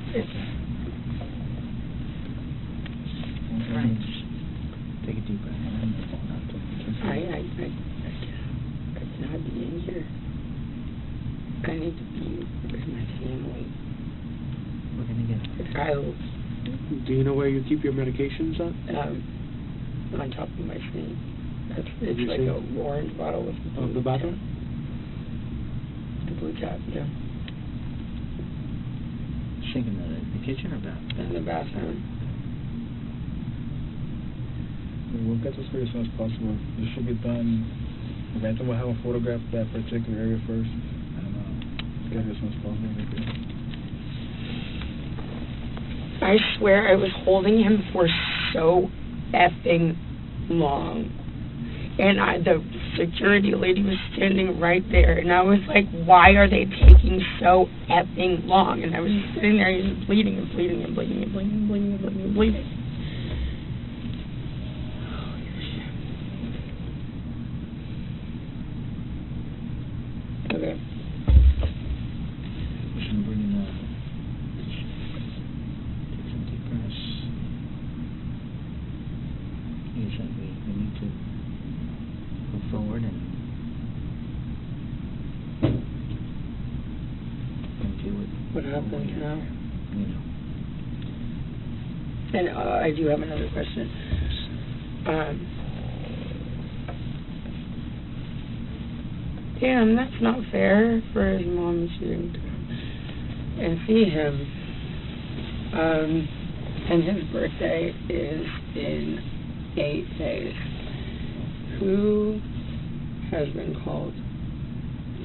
Right. Take a deep breath. I cannot be in here. I need to be with my family. We're gonna get it. Do you know where you keep your medications at? On top of my sink. It's like a orange bottle with the bathroom? The blue cap, yeah. Sink in the kitchen or bathroom? In the bathroom. We'll get this for you as soon as possible. This should be done. Eventually we'll have a photograph of that particular area first, and get it as soon as possible. I swear I was holding him for so effing long. And the security lady was standing right there, and I was like, why are they taking so effing long? And I was sitting there, he was bleeding and bleeding and bleeding and bleeding and bleeding and bleeding and bleeding. Okay. Listen, bringing take some deep breaths. Like I said, we need to go forward and deal with What happens now? You know. And I do have another question. Damn, that's not fair for his mom and shooting to come and see him. And his birthday is in 8 days. Who has been called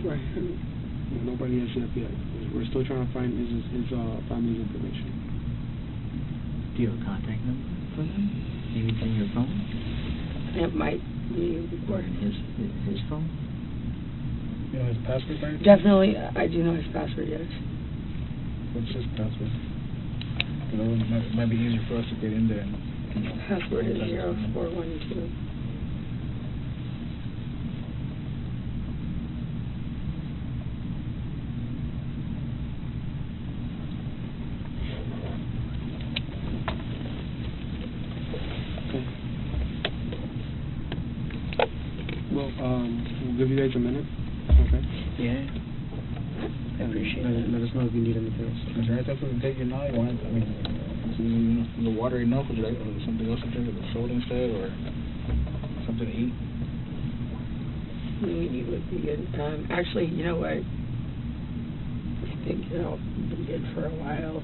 for him? Nobody has yet. We're still trying to find his family's information. Do you have a contact number for them? Maybe it's in your phone? It might be. Or in his phone? You know his password, right? Definitely, I do know his password, yes. What's his password? You know, it might be easier for us to get in there. And, you know, Password is 0412. Well, we'll give you guys a minute, okay? Yeah. I appreciate it. Let us know if you need anything else. is there anything we can take you now? You want, I mean, is the water enough? Would you like something else to drink, like a soda instead, or something to eat? Maybe would be good. Actually, you know what? I think it'll be good for a while.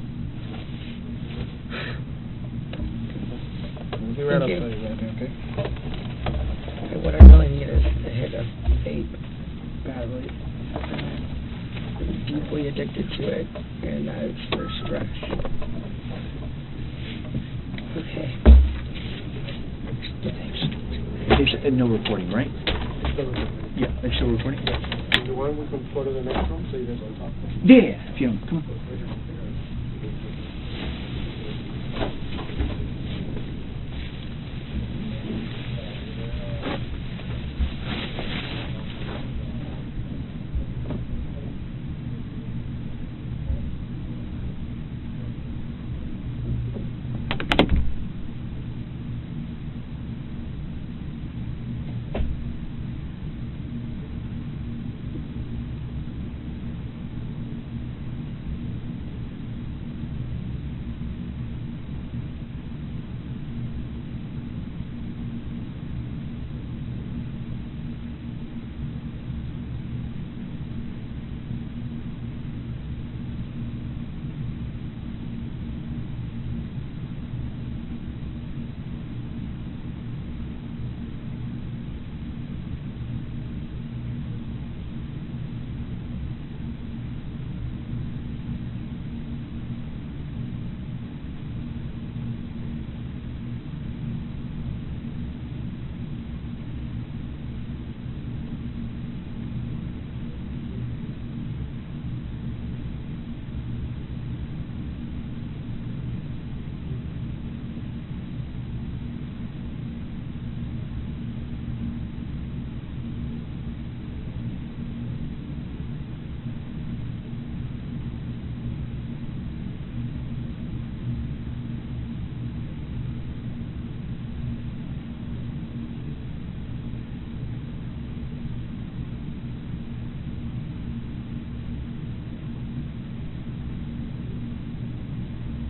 We'll be right Thank you. outside, everything, okay? What I really need is a hit of vape badly. I'm deeply addicted to it, and it's for stress. Okay. No reporting, right? Yeah, it's still recording? Do you want, we can go to the next room so you guys can talk? Yeah, if you don't, come on.